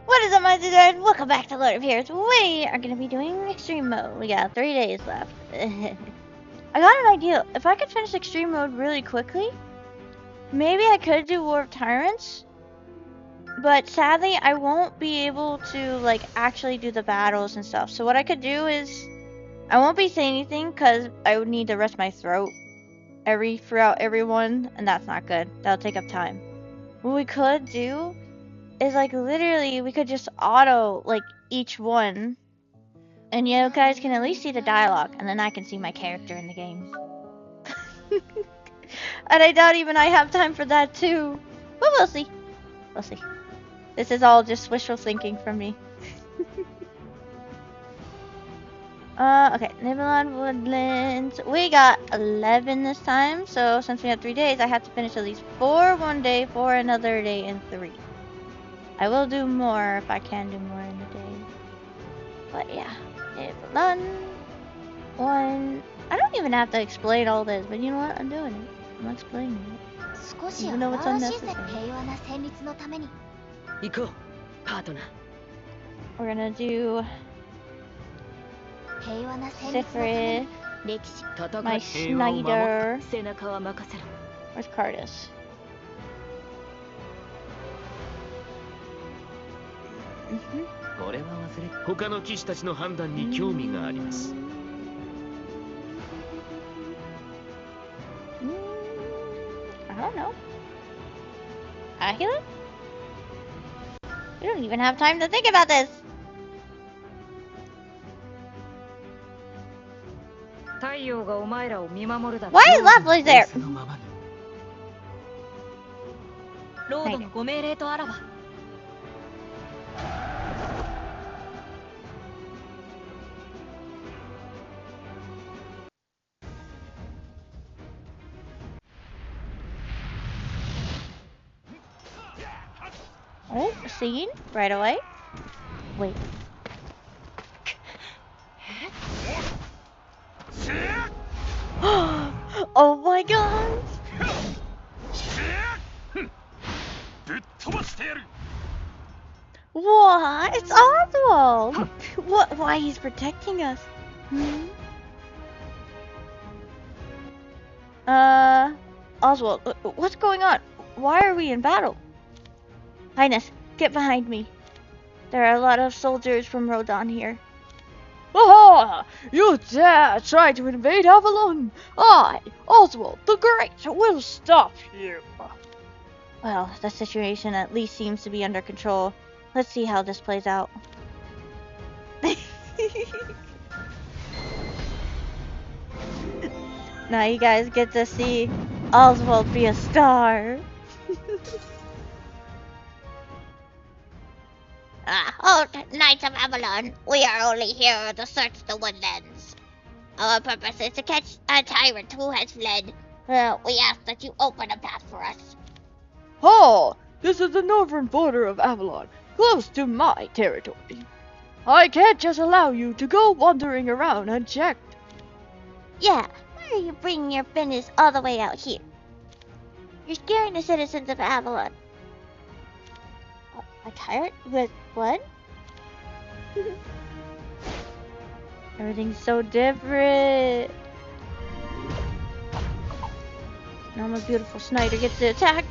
What is up, my guys? Welcome back to Lord of Heroes. We are going to be doing extreme mode. We got 3 days left. I got an idea. If I could finish extreme mode really quickly, maybe I could do War of Tyrants. But sadly, I won't be able to like actually do the battles and stuff. So what I could do is, I won't be saying anything because I would need to rest my throat throughout every one, and that's not good. That'll take up time. What we could do is like literally we could just auto like each one, and you guys can at least see the dialogue, and then I can see my character in the game. And I doubt even I have time for that too, but we'll see. We'll see. This is all just wishful thinking from me. Okay, Nibelheim Woodlands. We got 11 this time, so since we have 3 days, I have to finish at least 4 one day, 4 another day, and 3. I will do more if I can do more in a day. But yeah, Nibelheim 1. I don't even have to explain all this, but you know what? I'm doing it. I'm explaining it. Even though it's unnecessary. We're gonna do Siegfried, my Schneider. Where's Cardus? I don't know. Ahila? We don't even have time to think about this. Why is Lovelace there? Oh, scene right away. Wait. Oh my god! What? It's Oswald! What? Why he's protecting us? Oswald, what's going on? Why are we in battle? Highness, get behind me. There are a lot of soldiers from Rodan here. Aha! You dare try to invade Avalon! I, Oswald the Great, will stop you! Well, the situation at least seems to be under control. Let's see how this plays out. Now you guys get to see Oswald be a star. Hold, Knights of Avalon. We are only here to search the woodlands. Our purpose is to catch a tyrant who has fled. We ask that you open a path for us. Oh, this is the northern border of Avalon, close to my territory. I can't just allow you to go wandering around unchecked. Yeah, why are you bringing your business all the way out here? You're scaring the citizens of Avalon. A tyrant with what? Everything's so different. Now my beautiful Schneider gets to attack.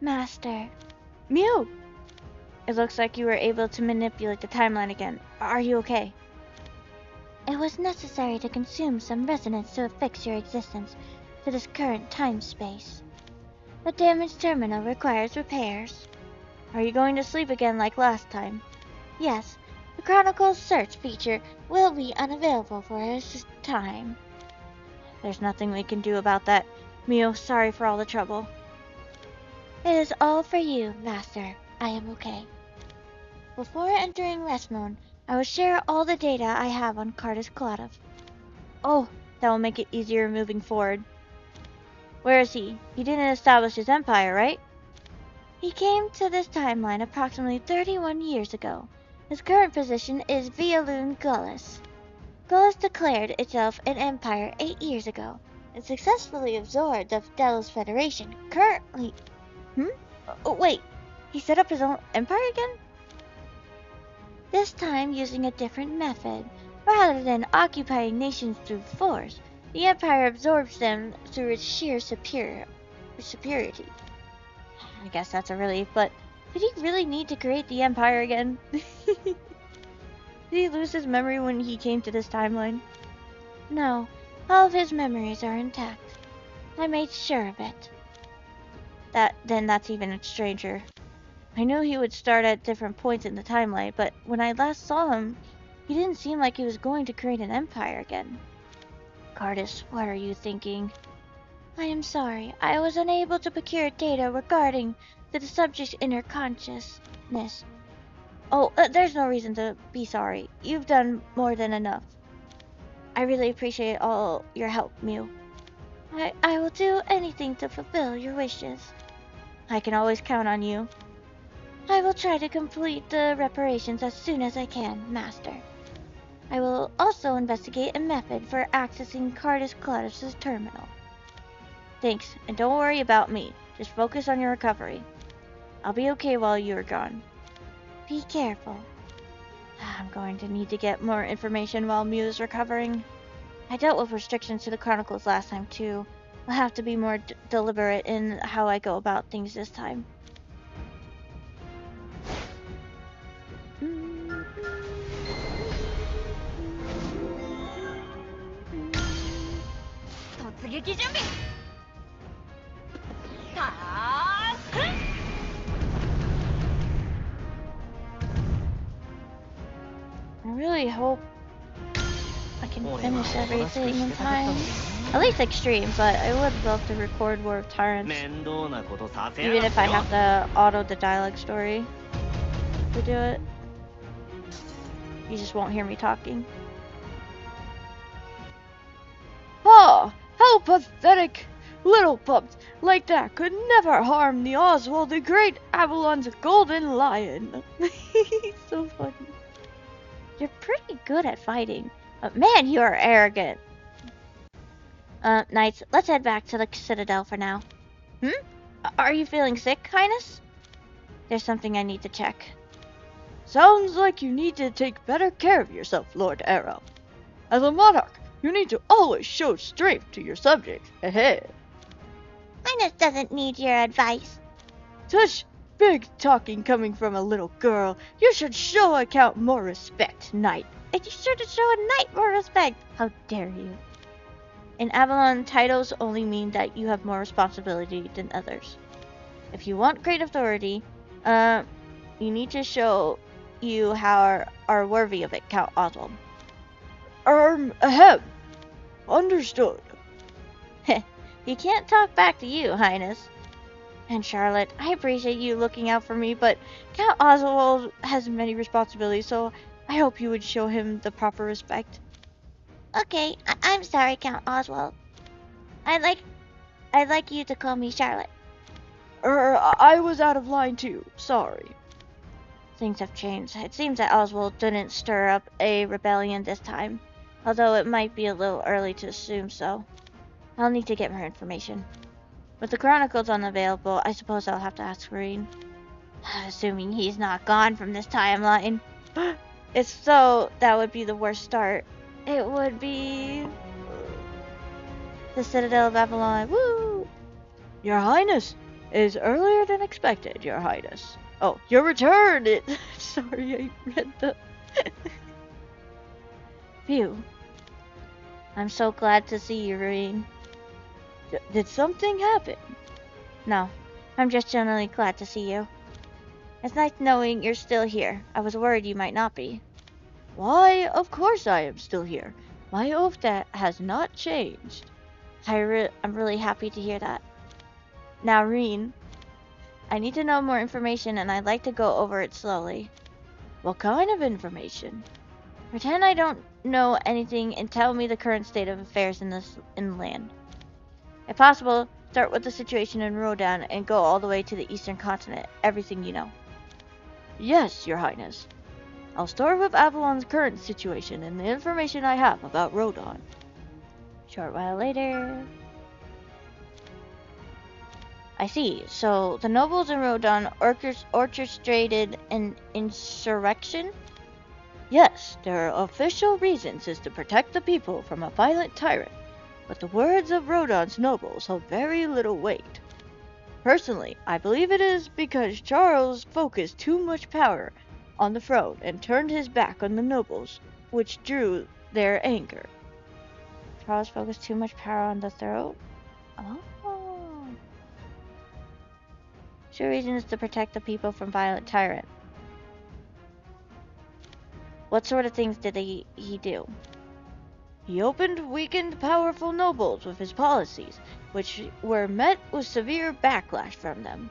Master. Mew! It looks like you were able to manipulate the timeline again. Are you okay? It was necessary to consume some resonance to affix your existence to this current time-space. The damaged terminal requires repairs. Are you going to sleep again like last time? Yes, the Chronicles search feature will be unavailable for a time. There's nothing we can do about that. Mew, sorry for all the trouble. It is all for you, Master. I am okay. Before entering Restmoon, I will share all the data I have on Cardus Clodov. Oh, that will make it easier moving forward. Where is he? He didn't establish his empire, right? He came to this timeline approximately 31 years ago. His current position is Vialoon Gullus. Gullus declared itself an empire 8 years ago and successfully absorbed the Delos Federation. Currently... Oh, wait, he set up his own empire again? This time using a different method. Rather than occupying nations through force, the empire absorbs them through its sheer superiority. I guess that's a relief, but did he really need to create the empire again? Did he lose his memory when he came to this timeline? No, all of his memories are intact. I made sure of it. Then that's even stranger. I knew he would start at different points in the timeline, but when I last saw him, he didn't seem like he was going to create an empire again. Cardus, what are you thinking? I am sorry. I was unable to procure data regarding the subject's inner consciousness. Oh, there's no reason to be sorry. You've done more than enough. I really appreciate all your help, Mew. I will do anything to fulfill your wishes. I can always count on you. I will try to complete the reparations as soon as I can, Master. I will also investigate a method for accessing Cardus Clodus' terminal. Thanks, and don't worry about me. Just focus on your recovery. I'll be okay while you're gone. Be careful. I'm going to need to get more information while Mew is recovering. I dealt with restrictions to the Chronicles last time too. I'll have to be more deliberate in how I go about things this time. I really hope I can finish everything in time. At least extreme, but I would love to record War of Tyrants. Even if I have to auto the dialogue story to do it. You just won't hear me talking. Ah, how pathetic! Little pups like that could never harm the Oswald the Great, Avalon's golden lion. He's so funny. You're pretty good at fighting, but man, you are arrogant. Knights, let's head back to the Citadel for now. Are you feeling sick, Highness? There's something I need to check. Sounds like you need to take better care of yourself, Lord Arrow. As a monarch, you need to always show strength to your subjects. Highness doesn't need your advice. Such big talking coming from a little girl. You should show a count more respect, knight. And you should show a knight more respect. How dare you? In Avalon, titles only mean that you have more responsibility than others. If you want great authority, you need to show you are worthy of it, Count Oswald. Ahem. Understood. He can't talk back to you, Highness. And Charlotte, I appreciate you looking out for me, but Count Oswald has many responsibilities, so I hope you would show him the proper respect. Okay, I'm sorry, Count Oswald. I'd like you to call me Charlotte. I was out of line too. Sorry. Things have changed. It seems that Oswald didn't stir up a rebellion this time, although it might be a little early to assume so. I'll need to get more information. With the Chronicles unavailable, I suppose I'll have to ask Rean. Assuming he's not gone from this timeline. If so, that would be the worst start. It would be... the Citadel of Avalon. Woo! Your Highness is earlier than expected, Your Highness. Oh, your return! Sorry, I read the... Phew. I'm so glad to see you, Rean. Did something happen? No, I'm just generally glad to see you. It's nice knowing you're still here. I was worried you might not be. Why, of course I am still here. My oath has not changed. I'm really happy to hear that. Now, Rean, I need to know more information and I'd like to go over it slowly. What kind of information? Pretend I don't know anything and tell me the current state of affairs in the land. If possible, start with the situation in Rodan and go all the way to the eastern continent. Everything you know. Yes, Your Highness. I'll start with Avalon's current situation and the information I have about Rodan. Short while later. I see. So the nobles in Rodan orchestrated an insurrection? Yes, their official reasons is to protect the people from a violent tyrant, but the words of Rodan's nobles hold very little weight. Personally, I believe it is because Charles focused too much power on the throne and turned his back on the nobles, which drew their anger. Charles focused too much power on the throne? Oh. True reason is to protect the people from violent tyrant. What sort of things did he do? He opened weakened powerful nobles with his policies, which were met with severe backlash from them.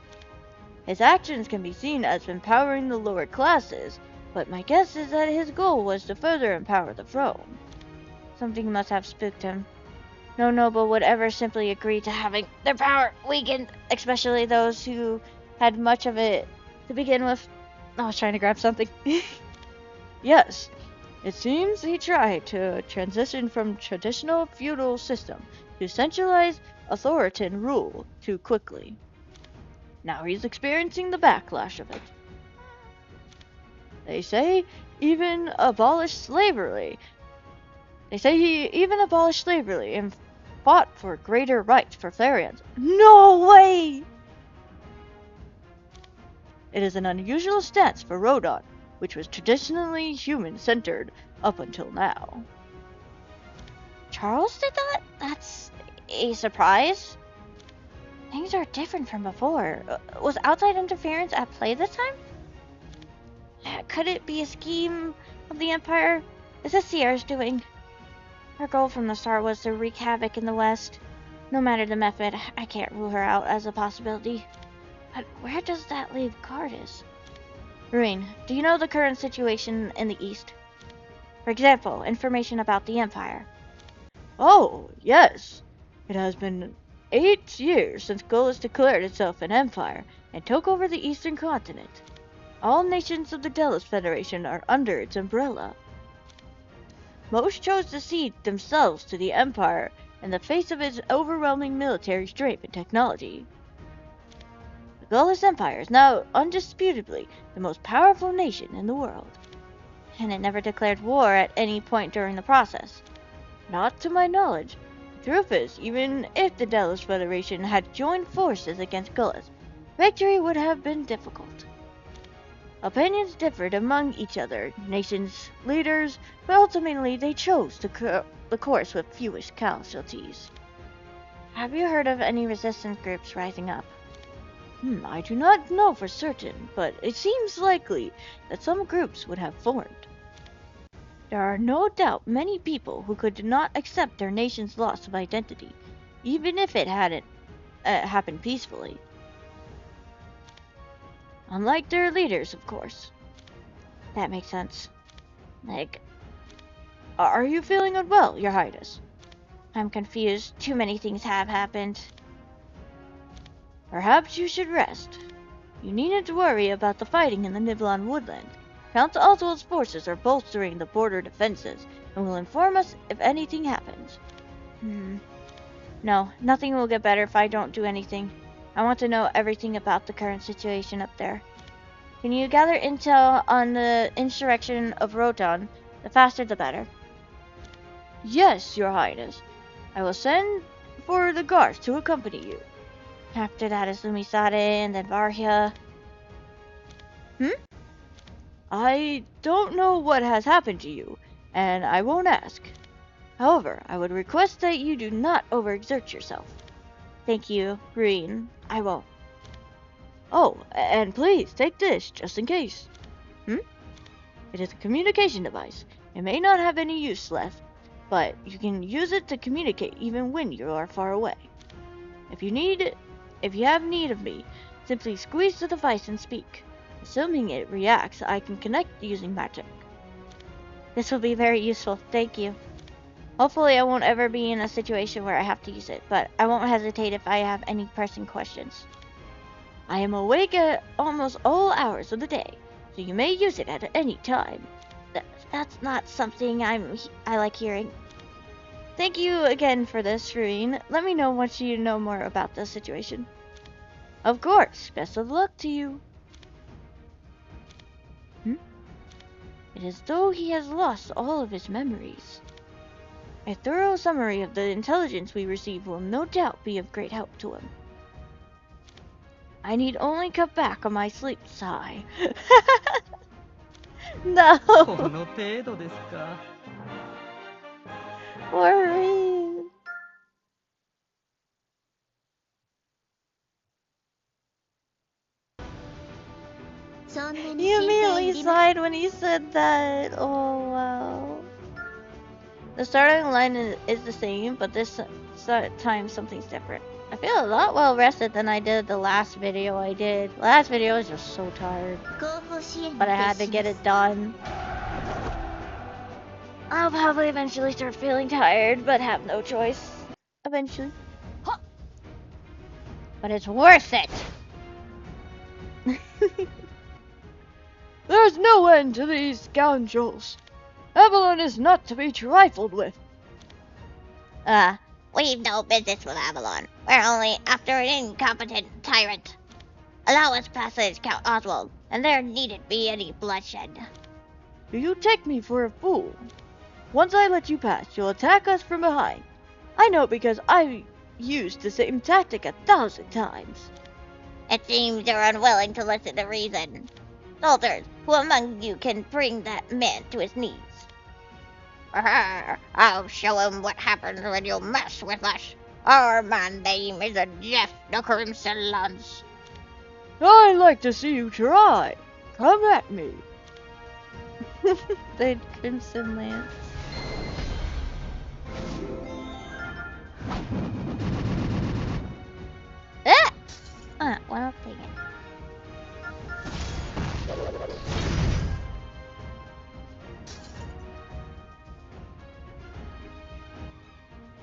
His actions can be seen as empowering the lower classes, but my guess is that his goal was to further empower the throne. Something must have spooked him. No noble would ever simply agree to having their power weakened, especially those who had much of it to begin with. I was trying to grab something. Yes, it seems he tried to transition from traditional feudal system to centralized authoritarian rule too quickly. Now he's experiencing the backlash of it. They say he even abolished slavery and fought for greater rights for Therians. No way! It is an unusual stance for Rodan, which was traditionally human-centered up until now. Charles did that? That's a surprise. Things are different from before. Was outside interference at play this time? Could it be a scheme of the Empire? Is this Sierra's doing? Her goal from the start was to wreak havoc in the West. No matter the method, I can't rule her out as a possibility. But where does that leave Cardis? Ruin, do you know the current situation in the East? For example, information about the Empire. Oh, yes. It has been 8 years since Gullus declared itself an empire and took over the eastern continent. All nations of the Delos Federation are under its umbrella. Most chose to cede themselves to the empire in the face of its overwhelming military strength and technology. The Gullus Empire is now undisputably the most powerful nation in the world. And it never declared war at any point during the process. Not to my knowledge. The truth is, even if the Delos Federation had joined forces against Gullus, victory would have been difficult. Opinions differed among each other, nations, leaders, but ultimately they chose the course with fewest casualties. Have you heard of any resistance groups rising up? I do not know for certain, but it seems likely that some groups would have formed. There are no doubt many people who could not accept their nation's loss of identity, even if it hadn't happened peacefully. Unlike their leaders, of course. That makes sense. Are you feeling unwell, Your Highness? I'm confused. Too many things have happened. Perhaps you should rest. You needn't worry about the fighting in the Nibelheim woodland. Count Oswald's forces are bolstering the border defenses and will inform us if anything happens. No, nothing will get better if I don't do anything. I want to know everything about the current situation up there. Can you gather intel on the insurrection of Rodan? The faster the better. Yes, Your Highness. I will send for the guards to accompany you. After that is Lumisade and then Varhia. I don't know what has happened to you, and I won't ask. However, I would request that you do not overexert yourself. Thank you, Green. I won't. Oh, and please take this, just in case. It is a communication device. It may not have any use left, but you can use it to communicate even when you are far away. If you have need of me, simply squeeze the device and speak. Assuming it reacts, I can connect using magic. This will be very useful. Thank you. Hopefully I won't ever be in a situation where I have to use it, but I won't hesitate if I have any pressing questions. I am awake at almost all hours of the day, so you may use it at any time. That's not something I like hearing. Thank you again for this, Ruin. Let me know once you know more about the situation. Of course. Best of luck to you. It is as though he has lost all of his memories. A thorough summary of the intelligence we receive will no doubt be of great help to him. I need only cut back on my sleep. Sigh. No. この程度ですか。 Worried. You immediately sighed when he said that. Oh wow. The starting line is the same, but this time something's different. I feel a lot well rested than I did the last video I did. Last video I was just so tired, but I had to get it done. I'll probably eventually start feeling tired, but have no choice. Eventually. But it's worth it! There's no end to these scoundrels. Avalon is not to be trifled with. We've no business with Avalon. We're only after an incompetent tyrant. Allow us passage, Count Oswald, and there needn't be any bloodshed. Do you take me for a fool? Once I let you pass, you'll attack us from behind. I know because I used the same tactic 1,000 times. It seems you're unwilling to listen to reason. Soldiers, who among you can bring that man to his knees? I'll show him what happens when you mess with us. Our man name is Jeff the Crimson Lance. I'd like to see you try. Come at me. The Crimson Lance. Well, dang it.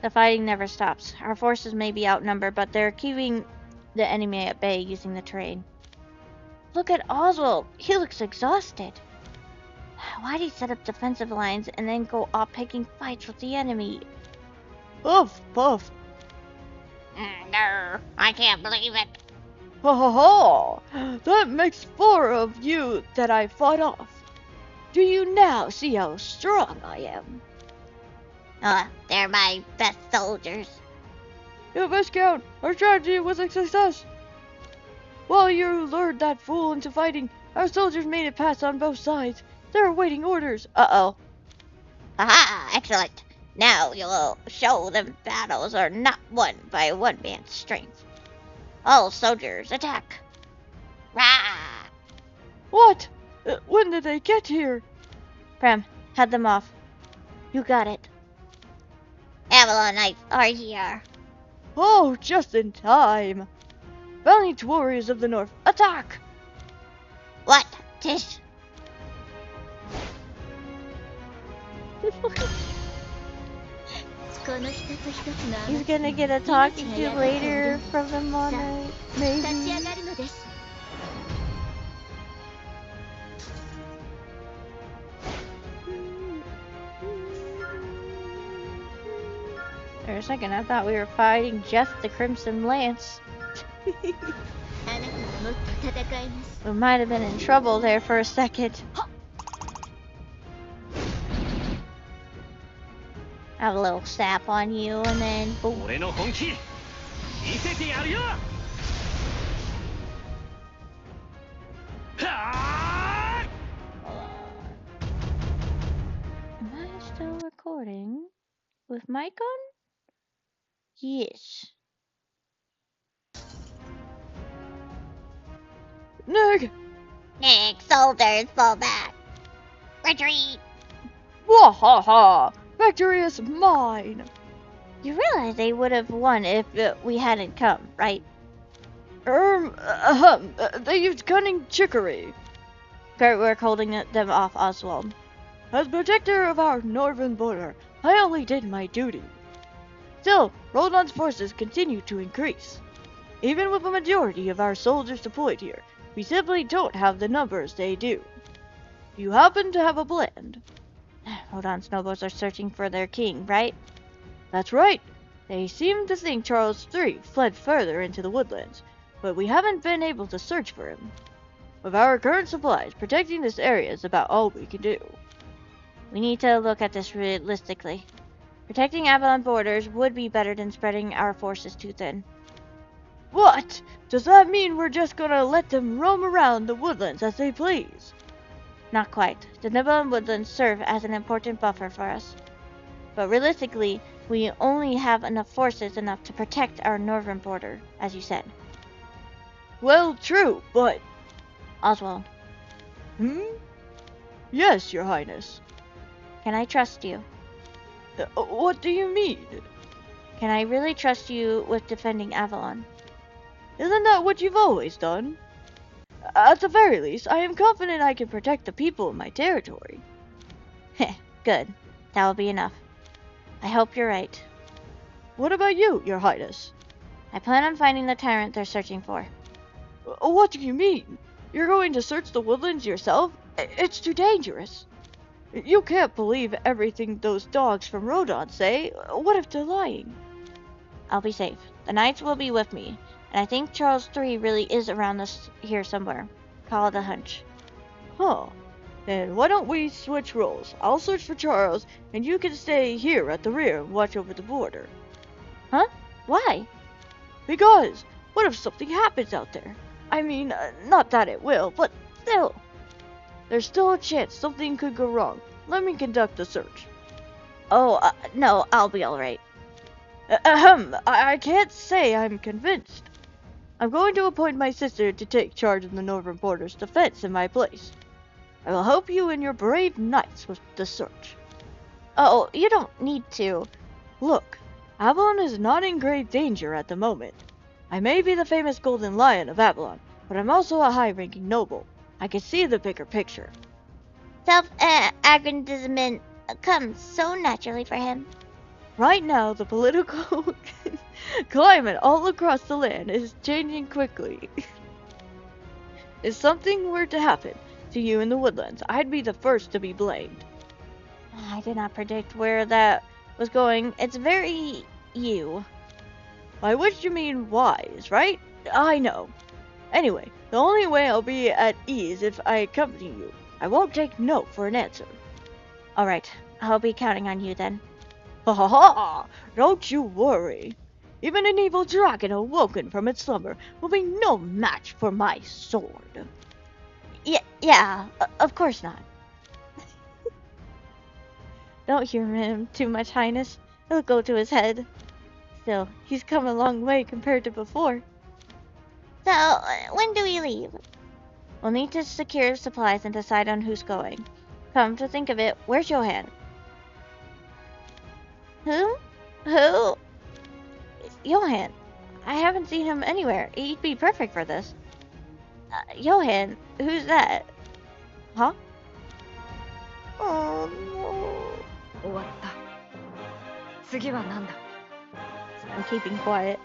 The fighting never stops. Our forces may be outnumbered, but they're keeping the enemy at bay using the terrain. Look at Oswald. He looks exhausted. Why'd he set up defensive lines and then go off picking fights with the enemy? Puff, puff. No, I can't believe it. Ha ha ha! That makes 4 of you that I fought off. Do you now see how strong I am? They're my best soldiers. Yeah, Viscount, our strategy was a success. While you lured that fool into fighting, our soldiers made it past on both sides. They're awaiting orders. Uh-oh. Aha, excellent. Now you'll show them battles are not won by one man's strength. All soldiers, attack. Rah! What? When did they get here? Prem, head them off. You got it. Avalon Knights are here. Oh, just in time. Valiant warriors of the north, attack! What? Tish? He's gonna get a talking to later from the monarch, maybe. For a second, I thought we were fighting Jeff the Crimson Lance. We might have been in trouble there for a second. Have a little sap on you and then boom. 俺の本気見せてやるよ。はーい。 Am I still recording? With mic on? Yes. Nick! Nick, soldiers, fall back. Retreat. Wahaha! Victory is mine! You realize they would have won if we hadn't come, right? They used cunning trickery. Gertwerk holding them off Oswald. As protector of our northern border, I only did my duty. Still, Rodon's forces continue to increase. Even with a majority of our soldiers deployed here, we simply don't have the numbers they do. You happen to have a plan. Rodon's nobles are searching for their king, right? That's right. They seem to think Charles III fled further into the woodlands, but we haven't been able to search for him. With our current supplies, protecting this area is about all we can do. We need to look at this realistically. Protecting Avalon borders would be better than spreading our forces too thin. What? Does that mean we're just gonna let them roam around the woodlands as they please? Not quite. The Nibelung woodlands serve as an important buffer for us. But realistically, we only have enough forces enough to protect our northern border, as you said. Well, true, but... Oswald, Yes, Your Highness. can I trust you? What do you mean? Can I really trust you with defending Avalon? Isn't that what you've always done? At the very least, I am confident I can protect the people in my territory. Heh, good. That will be enough. I hope you're right. What about you, Your Highness? I plan on finding the tyrant they're searching for. What do you mean? You're going to search the woodlands yourself? It's too dangerous. You can't believe everything those dogs from Rodon say. What if they're lying? I'll be safe. The knights will be with me, and I think Charles III really is around us here somewhere. Call it a hunch. Huh. Then why don't we switch roles? I'll search for Charles, and you can stay here at the rear and watch over the border. Huh? Why? Because, what if something happens out there? I mean, not that it will, but still. There's still a chance something could go wrong. Let me conduct the search. Oh, no, I'll be alright. I can't say I'm convinced. I'm going to appoint my sister to take charge of the northern border's defense in my place. I will help you and your brave knights with the search. Oh, you don't need to. Look, Avalon is not in grave danger at the moment. I may be the famous Golden Lion of Avalon, but I'm also a high-ranking noble. I can see the bigger picture. Self-aggrandizement comes so naturally for him. Right now, the political climate all across the land is changing quickly. If something were to happen to you in the woodlands, I'd be the first to be blamed. I did not predict where that was going. It's very you. By which you mean wise, right? I know. Anyway, the only way I'll be at ease if I accompany you. I won't take no for an answer. Alright, I'll be counting on you then. Ha ha ha! Don't you worry. Even an evil dragon awoken from its slumber will be no match for my sword. Yeah, of course not. Don't humor him too much, Highness. It'll go to his head. Still, he's come a long way compared to before. So, when do we leave? We'll need to secure supplies and decide on who's going. Come to think of it, where's Johann? Who? Johann. I haven't seen him anywhere. He'd be perfect for this. Johann, who's that? Huh? Oh no. 終わった。次は何だ? I'm keeping quiet.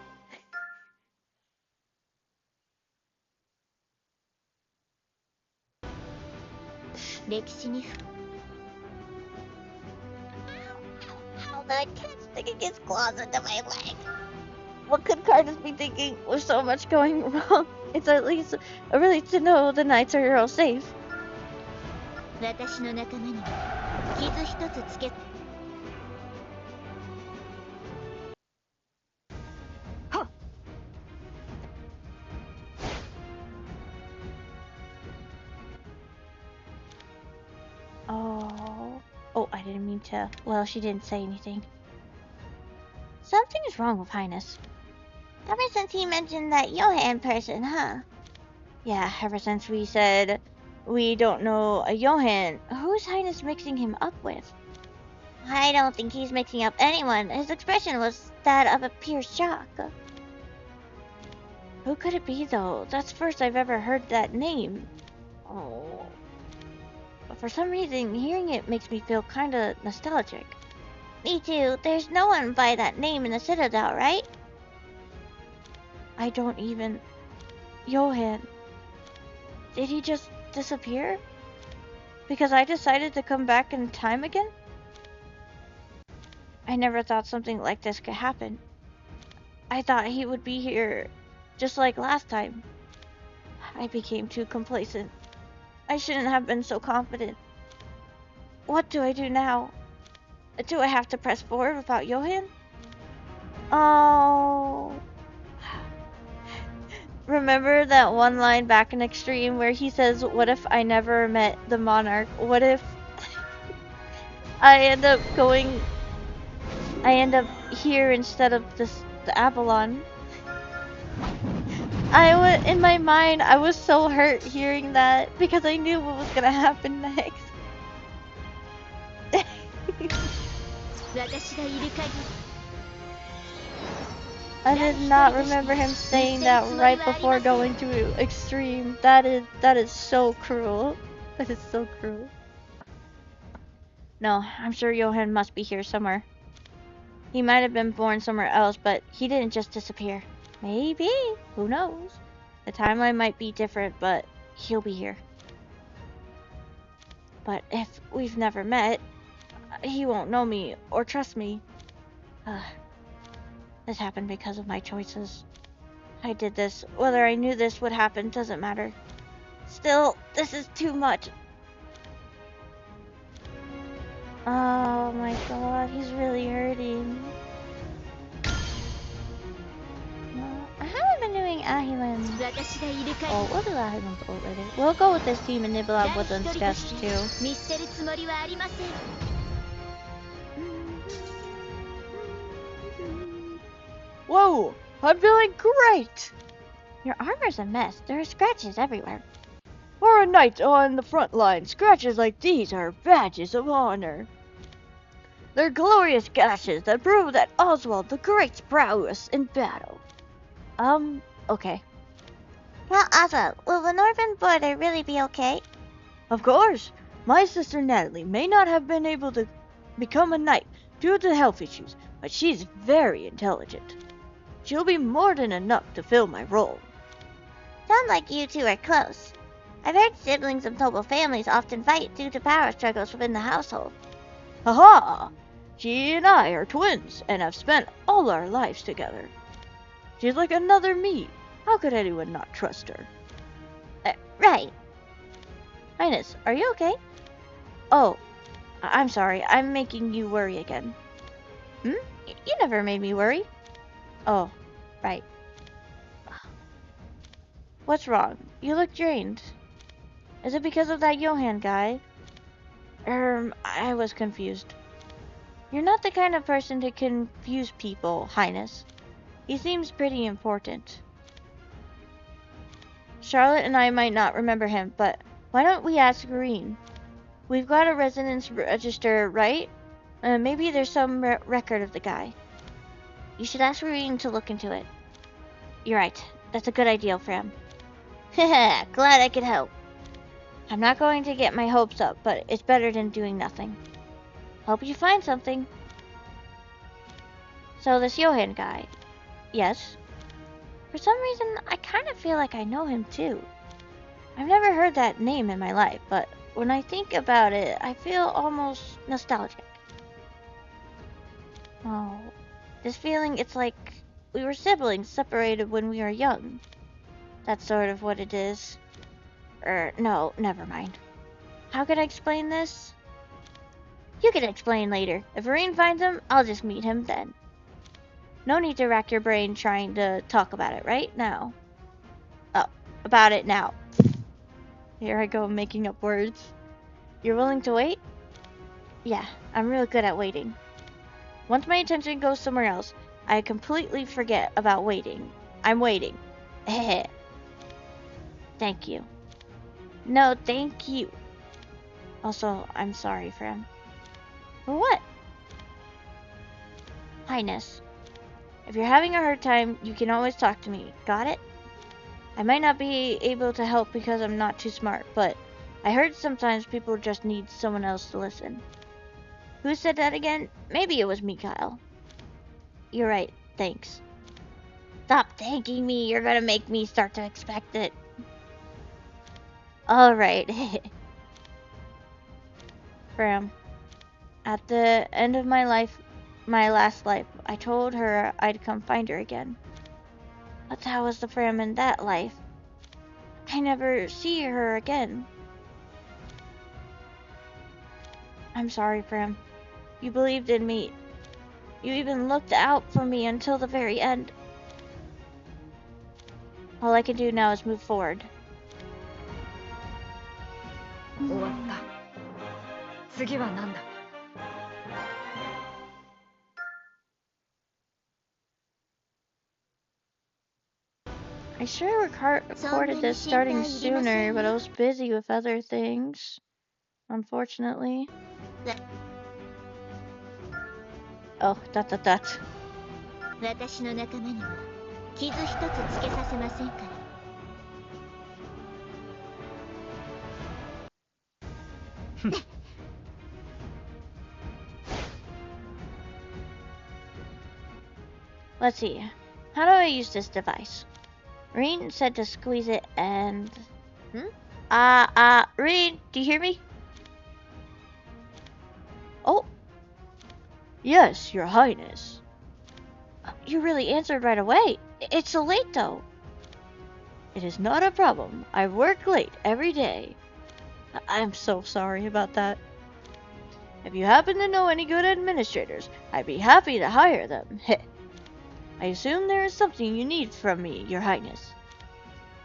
How the cat's sticking his claws into my leg. What could Cardus be thinking with so much going wrong? It's at least a relief to know the knights are all safe. 私の仲間に傷一つつけ Oh, I didn't mean to. Well, she didn't say anything. Something is wrong with Highness. Ever since he mentioned that Johann person, huh? Yeah, ever since we said we don't know a Johann, who's Highness mixing him up with? I don't think he's mixing up anyone. His expression was that of a pure shock. Who could it be, though? That's first I've ever heard that name. Oh. For some reason, hearing it makes me feel kinda nostalgic. Me too. There's no one by that name in the Citadel, right? I don't even... Johan. Did he just disappear? Because I decided to come back in time again? I never thought something like this could happen. I thought he would be here just like last time. I became too complacent. I shouldn't have been so confident. What do I do now? Do I have to press forward without Johan? Oh. Remember that one line back in Extreme where he says, what if I never met the Monarch? What if I end up here instead of the Avalon? In my mind, I was so hurt hearing that because I knew what was gonna happen next. I did not remember him saying that right before going to Extreme. That is so cruel. That is so cruel. No, I'm sure Johan must be here somewhere. He might have been born somewhere else, but he didn't just disappear. Maybe. Who knows? The timeline might be different, but he'll be here. But if we've never met, he won't know me or trust me. This happened because of my choices. I did this. Whether I knew this would happen doesn't matter. Still, this is too much. Oh my god, he's really hurting. No, I haven't been doing Ahimans. Oh, we'll do Ahimans later. We'll go with this team and nibble out what's discussed too. Whoa! I'm feeling great! Your armor's a mess. There are scratches everywhere. For a knight on the front line, scratches like these are badges of honor. They're glorious gashes that prove that Oswald the Great's prowess in battle. Okay. Well, Oswald, will the northern border really be okay? Of course, my sister Natalie may not have been able to become a knight due to health issues, but she's very intelligent. She'll be more than enough to fill my role. Sound like you two are close. I've heard siblings of noble families often fight due to power struggles within the household. Haha! She and I are twins and have spent all our lives together. She's like another me. How could anyone not trust her? Right. Highness, are you okay? Oh, I'm sorry. I'm making you worry again. You never made me worry. Oh, right. What's wrong? You look drained. Is it because of that Johan guy? I was confused. You're not the kind of person to confuse people, Highness. He seems pretty important. Charlotte and I might not remember him, but why don't we ask Green? We've got a residence register, right? Maybe there's some record of the guy. You should ask Green to look into it. You're right. That's a good idea, Fram. Haha, glad I could help. I'm not going to get my hopes up, but it's better than doing nothing. Hope you find something. So this Johan guy. Yes? For some reason, I kind of feel like I know him too. I've never heard that name in my life, but when I think about it, I feel almost nostalgic. Oh, this feeling, it's like we were siblings separated when we were young. That's sort of what it is. No, never mind. How can I explain this? You can explain later. If Irene finds him, I'll just meet him then. No need to rack your brain trying to talk about it right now. Oh, about it now. Here I go making up words. You're willing to wait? Yeah, I'm real good at waiting. Once my attention goes somewhere else, I completely forget about waiting. I'm waiting. Thank you. No, thank you. Also, I'm sorry, friend. For what? Highness, if you're having a hard time, you can always talk to me. Got it? I might not be able to help because I'm not too smart, but I heard sometimes people just need someone else to listen. Who said that again? Maybe it was me, Kyle. You're right, thanks. Stop thanking me, you're gonna make me start to expect it. Alright. Fram, at the end of my last life, I told her I'd come find her again. But that was the Fram in that life. I never see her again. I'm sorry, Fram. You believed in me. You even looked out for me until the very end. All I can do now is move forward. 終わった。次は何だ？ I sure recorded this starting sooner, but I was busy with other things, unfortunately. Oh, dot. 私の仲間にも傷一つつけさせませんから。 Let's see. How do I use this device? Reen said to squeeze it and... Reen, do you hear me? Oh. Yes, Your Highness. You really answered right away. It's so late, though. It is not a problem. I work late every day. I'm so sorry about that. If you happen to know any good administrators, I'd be happy to hire them. I assume there is something you need from me, Your Highness.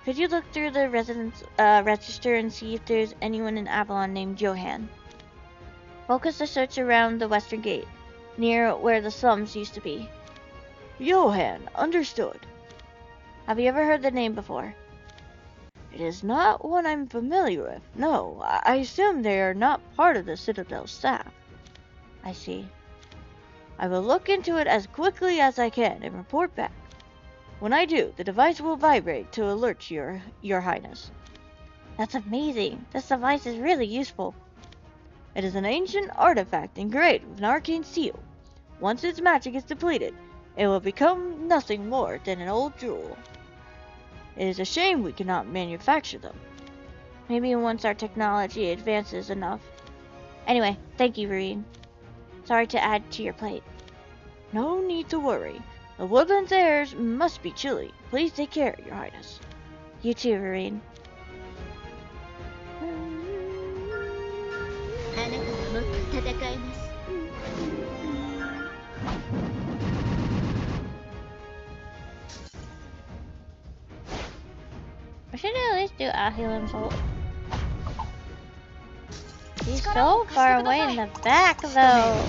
Could you look through the residence register and see if there's anyone in Avalon named Johan? Focus the search around the western gate, near where the slums used to be. Johan, understood. Have you ever heard the name before? It is not one I'm familiar with. No, I assume they are not part of the Citadel staff. I see. I will look into it as quickly as I can and report back. When I do, the device will vibrate to alert Your Highness. That's amazing. This device is really useful. It is an ancient artifact engraved with an arcane seal. Once its magic is depleted, it will become nothing more than an old jewel. It is a shame we cannot manufacture them. Maybe once our technology advances enough. Anyway, thank you, Reen. Sorry to add to your plate. No need to worry. The woodland's airs must be chilly. Please take care, Your Highness. You too, Reen. あなたはもっと戦えます。 I should at least do Ahilim's ult. He's so far away in the back, though.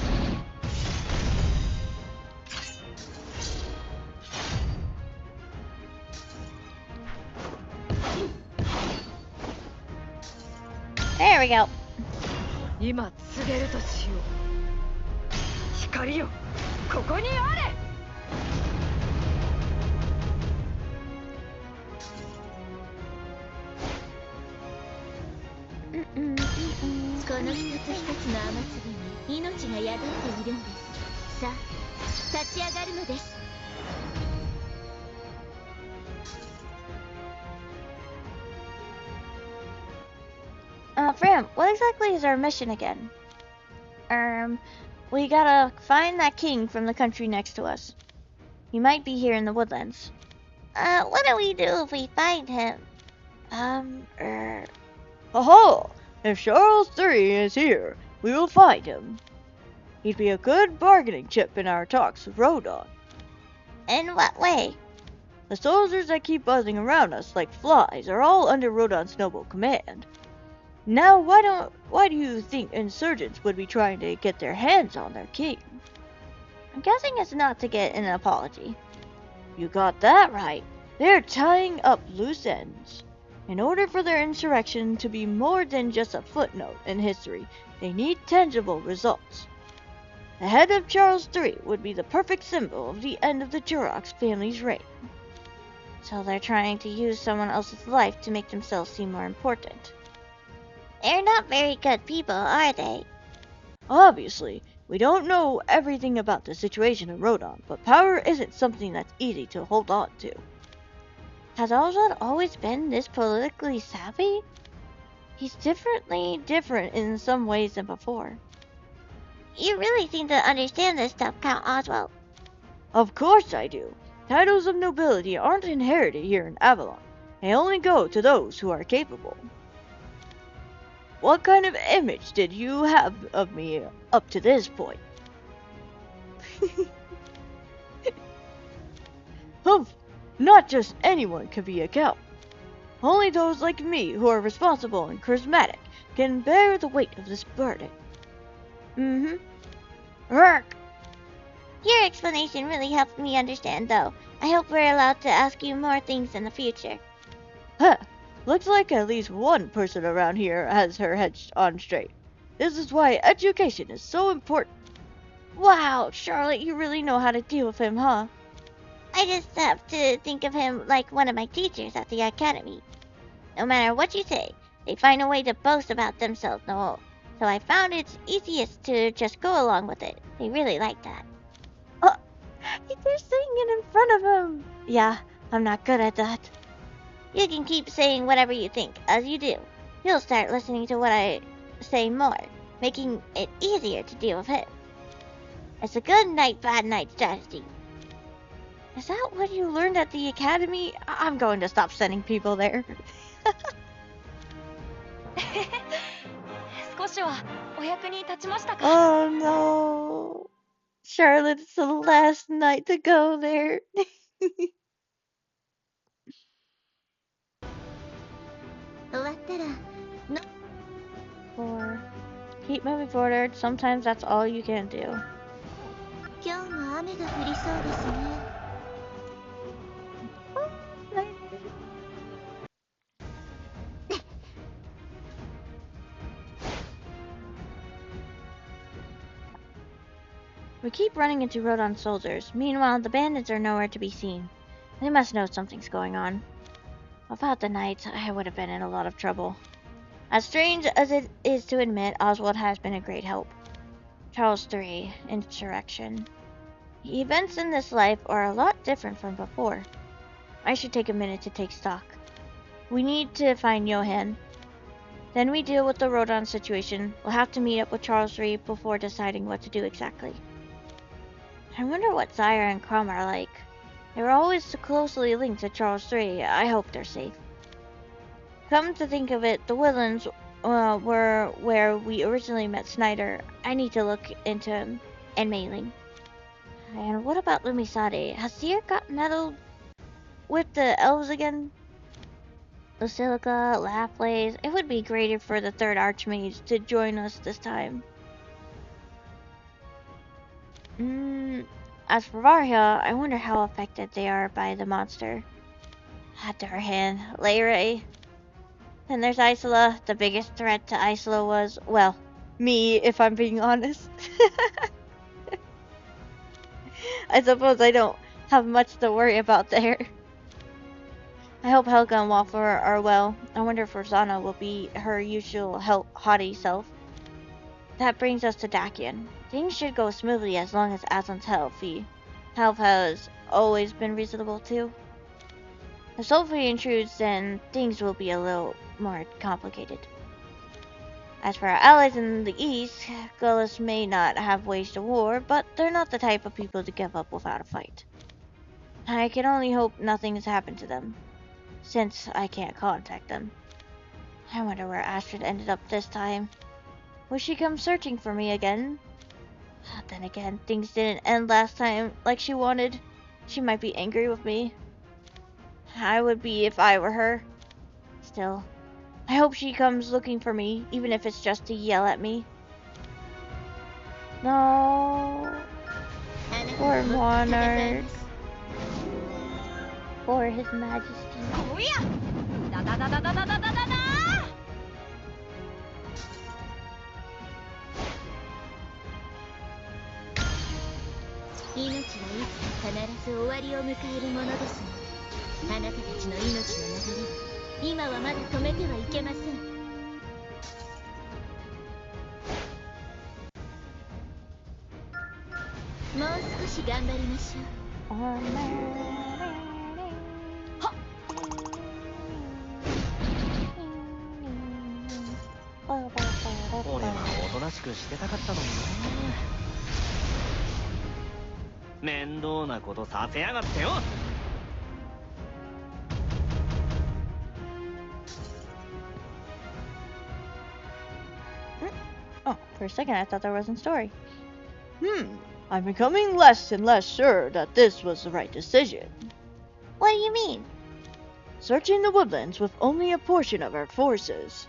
There we go. 今告げるとしよう。光よ、ここにあれ。 この一つ一つの雨粒に命が宿っているんです。さあ、立ち上がるのです。 Fram, what exactly is our mission again? We gotta find that king from the country next to us. He might be here in the woodlands. What do we do if we find him? Aha! If Charles III is here, we will find him. He'd be a good bargaining chip in our talks with Rodon. In what way? The soldiers that keep buzzing around us like flies are all under Rodon's noble command. Now, why do you think insurgents would be trying to get their hands on their king? I'm guessing it's not to get an apology. You got that right. They're tying up loose ends. In order for their insurrection to be more than just a footnote in history, they need tangible results. The head of Charles III would be the perfect symbol of the end of the Jurok family's reign. So they're trying to use someone else's life to make themselves seem more important. They're not very good people, are they? Obviously, we don't know everything about the situation in Rodon, but power isn't something that's easy to hold on to. Has Oswald always been this politically savvy? He's different in some ways than before. You really seem to understand this stuff, Count Oswald. Of course I do. Titles of nobility aren't inherited here in Avalon. They only go to those who are capable. What kind of image did you have of me up to this point? Humph! Not just anyone can be a count. Only those like me who are responsible and charismatic can bear the weight of this burden. Ark! Your explanation really helped me understand, though. I hope we're allowed to ask you more things in the future. Huh. Looks like at least one person around here has her head on straight. This is why education is so important. Wow, Charlotte, you really know how to deal with him, huh? I just have to think of him like one of my teachers at the academy. No matter what you say, they find a way to boast about themselves, no. So I found it's easiest to just go along with it. They really like that. They're saying it in front of him. Yeah, I'm not good at that. You can keep saying whatever you think, as you do. He'll start listening to what I say more, making it easier to deal with him. It's a good night, bad night strategy. Is that what you learned at the academy? I'm going to stop sending people there. 少しはお役に立ちましたか？ Oh no. Charlotte, it's the last night to go there. Or keep moving forward. Sometimes that's all you can do. 今日も雨が降りそうですね。We keep running into Rodon soldiers. Meanwhile, the bandits are nowhere to be seen. They must know something's going on. Without the knights, I would have been in a lot of trouble. As strange as it is to admit, Oswald has been a great help. Charles III, Insurrection. The events in this life are a lot different from before. I should take a minute to take stock. We need to find Johann. Then we deal with the Rodon situation. We'll have to meet up with Charles III before deciding what to do exactly. I wonder what Zyra and Crom are like. They were always so closely linked to Charles III. I hope they're safe. Come to think of it, the Woodlands were where we originally met Snyder. I need to look into him and Mailing. And what about Lumisade? Has Seer got meddled with the elves again? Basilica, Laplace. It would be great for the third Archmage to join us this time. As for Varya, I wonder how affected they are by the monster. Darhan, Leyre. Then there's Isola. The biggest threat to Isola was, well, me, if I'm being honest. I suppose I don't have much to worry about there. I hope Helga and Waffle are well. I wonder if Rosanna will be her usual haughty self. That brings us to Dacian. Things should go smoothly as long as Aslan's healthy. Health has always been reasonable too. If Sophie intrudes, then things will be a little more complicated. As for our allies in the east, Gullus may not have waged a war, but they're not the type of people to give up without a fight. I can only hope nothing has happened to them, since I can't contact them. I wonder where Astrid ended up this time. Will she come searching for me again? Then again, things didn't end last time like she wanted. She might be angry with me. I would be if I were her. Still, I hope she comes looking for me, even if it's just to yell at me. No. Poor monarch. For his majesty. おやだだだだだだだだだだ命はいつか必ず終わりを迎えるものですの。あなたたちの命の流れ、今はまだ止めてはいけません。もう少し頑張りましょう。はっ。俺はおとなしくしてたかったのにな。面倒なことさせやがってよ。Oh, for a second I thought there wasn't a story. I'm becoming less and less sure that this was the right decision. What do you mean? Searching the woodlands with only a portion of our forces.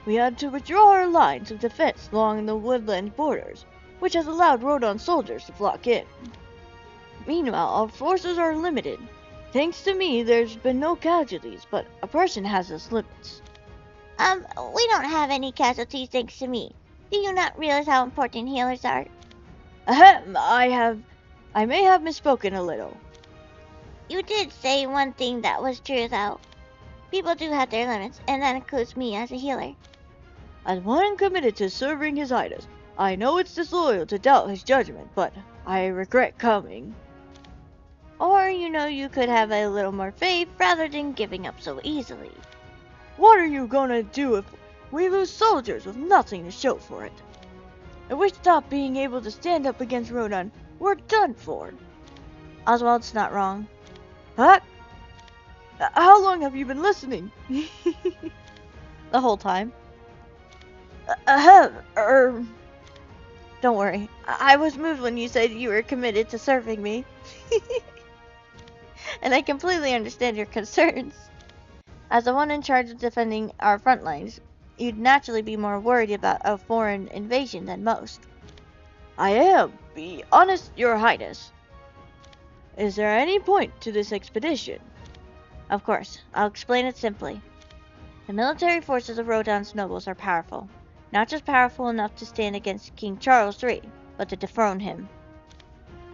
We had to withdraw our lines of defense along the woodland borders, which has allowed Rodon soldiers to flock in. Meanwhile, our forces are limited. Thanks to me, there's been no casualties, but a person has its limits. We don't have any casualties thanks to me. Do you not realize how important healers are? Ahem, I may have misspoken a little. You did say one thing that was true, though. People do have their limits, and that includes me as a healer. As one committed to serving His Highness, I know it's disloyal to doubt his judgment, but I regret coming. Or, you could have a little more faith rather than giving up so easily. What are you gonna do if we lose soldiers with nothing to show for it? If we stop being able to stand up against Rodon, we're done for. Oswald's not wrong. Huh? How long have you been listening? The whole time. Don't worry. I was moved when you said you were committed to serving me. And I completely understand your concerns. As the one in charge of defending our front lines, you'd naturally be more worried about a foreign invasion than most. I am. Be honest, Your Highness. Is there any point to this expedition? Of course. I'll explain it simply. The military forces of Rodon's nobles are powerful. Not just powerful enough to stand against King Charles III, but to dethrone him.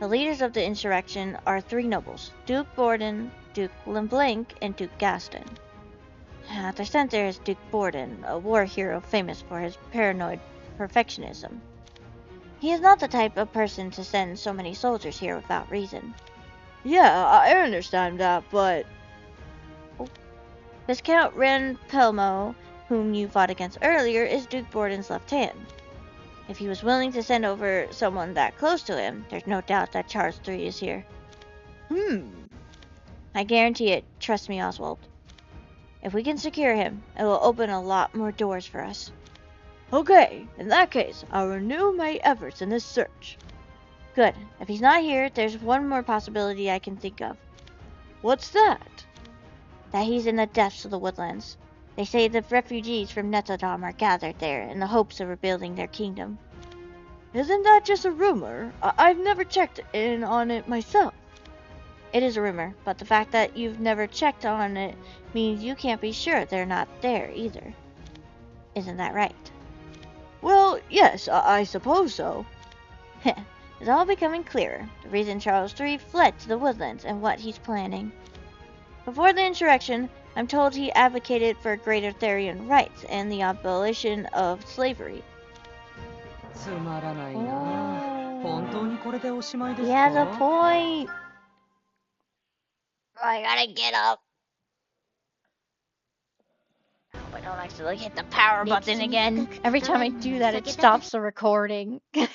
The leaders of the insurrection are three nobles, Duke Borden, Duke Lemblink, and Duke Gaston. At their center is Duke Borden, a war hero famous for his paranoid perfectionism. He is not the type of person to send so many soldiers here without reason. Yeah, I understand that, but... Viscount Ren Pelmo, whom you fought against earlier, is Duke Borden's left hand. If he was willing to send over someone that close to him, there's no doubt that Charles III is here. I guarantee it. Trust me, Oswald. If we can secure him, it will open a lot more doors for us. Okay, in that case, I'll renew my efforts in this search. Good. If he's not here, there's one more possibility I can think of. What's that? That he's in the depths of the woodlands. They say the refugees from Netodam are gathered there in the hopes of rebuilding their kingdom. Isn't that just a rumor? I've never checked in on it myself. It is a rumor, but the fact that you've never checked on it means you can't be sure they're not there either. Isn't that right? Well, yes, I suppose so. It's all becoming clearer. The reason Charles III fled to the woodlands and what he's planning. Before the insurrection, I'm told he advocated for greater Therian rights and the abolition of slavery. つまらないな。本当にこれでおしまいです He か has a point. I gotta get up. I hope I don't accidentally hit the power button Makes again. me Every time I do that, it stops the recording. Which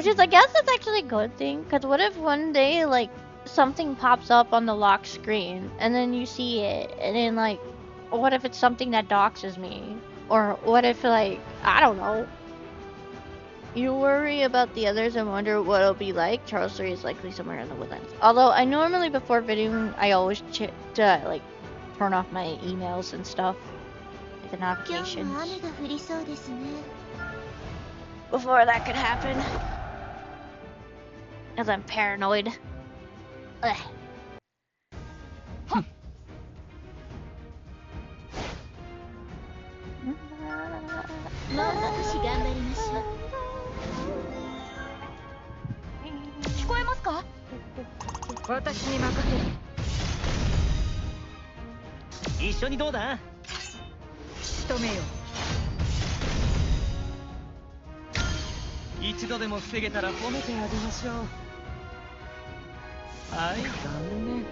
is, I guess that's actually a good thing, because what if one day, like, something pops up on the lock screen, and then you see it, and then, like, what if it's something that doxes me? Or what if, like, I don't know. You worry about the others and wonder what it'll be like. Charles III is likely somewhere in the woodlands. Although, I normally, before videoing, I always like, turn off my emails and stuff. Like the notifications. Before that could happen. Because I'm paranoid. Ugh.「一緒にどうだ?」仕留めよ一度でも防げたら褒めてあげましょう。はい、残念。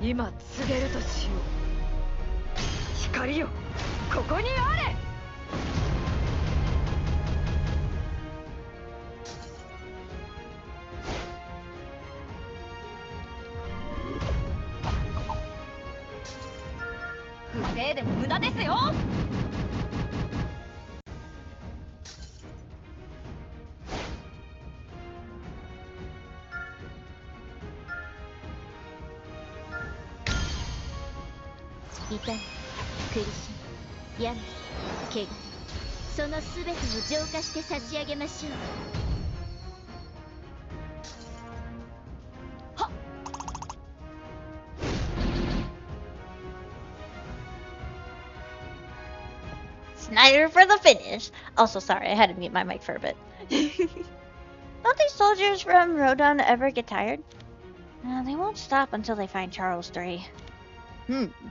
今告げるとしよう。光よ、ここにあれ。不正でも無駄ですよ。痛い、苦しみ、病、怪我、そのすべてを浄化して差し上げましょう。 Snyder for the finish. Also, sorry, I had to mute my mic for a bit. Don't these soldiers from Rodon ever get tired? They won't stop until they find Charles III.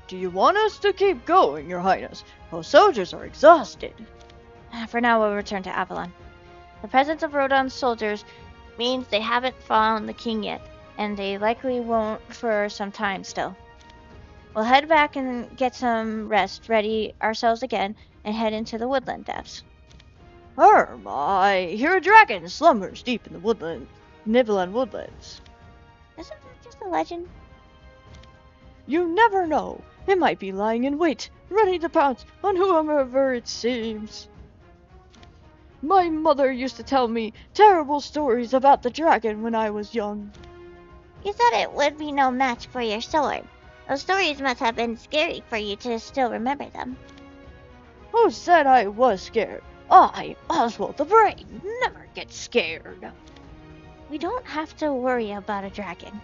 Do you want us to keep going, Your Highness? Our soldiers are exhausted. For now, we'll return to Avalon. The presence of Rodon's soldiers means they haven't found the king yet, and they likely won't for some time still. We'll head back and get some rest, ready ourselves again, and head into the woodland depths. I hear a dragon slumbers deep in the Nibelung woodlands. Isn't that just a legend? You never know. It might be lying in wait, ready to pounce on whomever it seems. My mother used to tell me terrible stories about the dragon when I was young. You said it would be no match for your sword. Those stories must have been scary for you to still remember them. Who said I was scared? I, Oswald the Brave, never get scared. We don't have to worry about a dragon.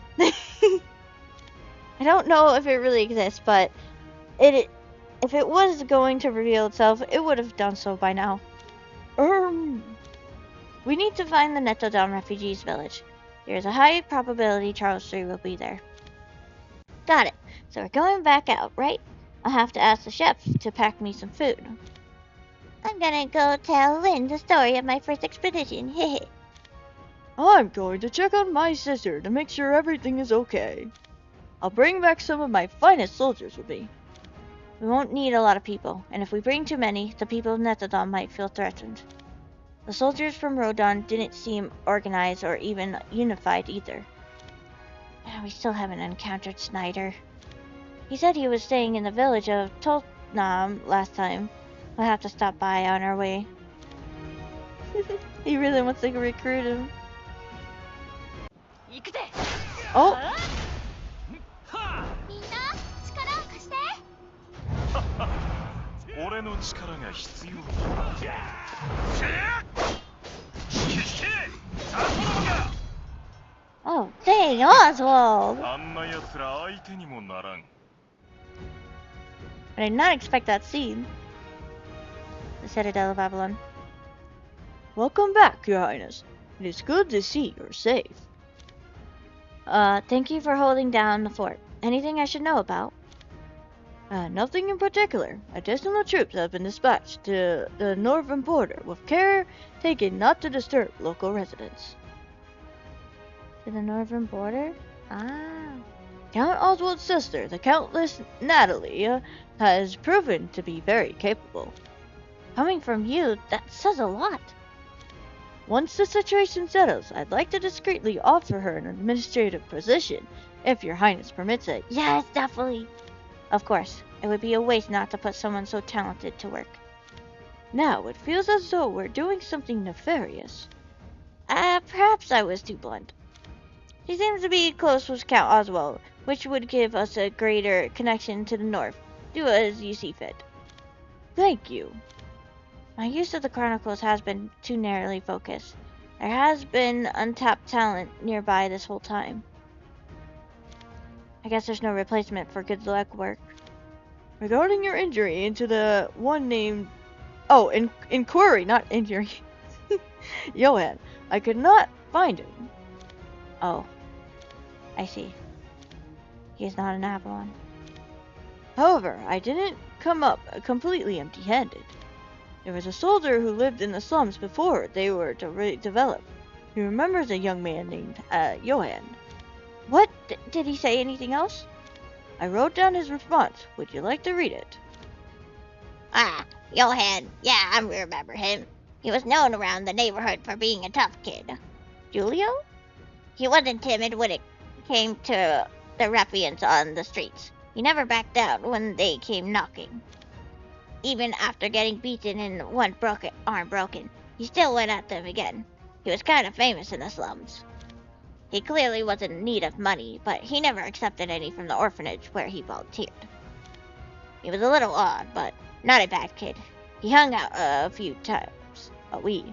I don't know if it really exists, but if it was going to reveal itself, it would have done so by now. We need to find the Netodon refugees village. There's a high probability Charles III will be there. Got it. So we're going back out, right? I'll have to ask the chef to pack me some food. I'm gonna go tell Lynn the story of my first expedition. Hehe. I'm going to check on my sister to make sure everything is okay. I'll bring back some of my finest soldiers with me. We won't need a lot of people, and if we bring too many, the people of Netodon might feel threatened. The soldiers from Rodon didn't seem organized or even unified either. We still haven't encountered Snyder. He said he was staying in the village of Tolnam last time. We'll have to stop by on our way. He really wants to recruit him. Oh! みんな、力を貸して。俺の力が必要だ。Oh, dang, Oswald! あんな奴ら相手にもならん。 I did not expect that scene. The Citadel of Avalon. Welcome back, Your Highness. It is good to see you're safe. Thank you for holding down the fort. Anything I should know about? Nothing in particular. Additional troops have been dispatched to the northern border with care taken not to disturb local residents. To the northern border? Ah. Count Oswald's sister, the Countess Natalie, has proven to be very capable. Coming from you, that says a lot. Once the situation settles, I'd like to discreetly offer her an administrative position, if Your Highness permits it. Yes, definitely. Of course, it would be a waste not to put someone so talented to work. Now, it feels as though we're doing something nefarious. Perhaps I was too blunt. She seems to be close with Count Oswald, which would give us a greater connection to the north. Do as you see fit. Thank you. My use of the Chronicles has been too narrowly focused. There has been untapped talent nearby this whole time. I guess there's no replacement for good luck work. Regarding your injury into the one named... Oh, inquiry, not injury. Johan, I could not find him. Oh. I see. He is not in Avalon. However, I didn't come up completely empty-handed. There was a soldier who lived in the slums before they were developed. He remembers a young man named Johan. What? Did he say anything else? I wrote down his response. Would you like to read it? Ah, Johan. Yeah, I remember him. He was known around the neighborhood for being a tough kid. Julio? He wasn't timid when it came to the ruffians on the streets. He never backed down when they came knocking. Even after getting beaten and one arm broken, he still went at them again. He was kind of famous in the slums. He clearly was in need of money, but he never accepted any from the orphanage where he volunteered. He was a little odd, but not a bad kid. He hung out a few times a week.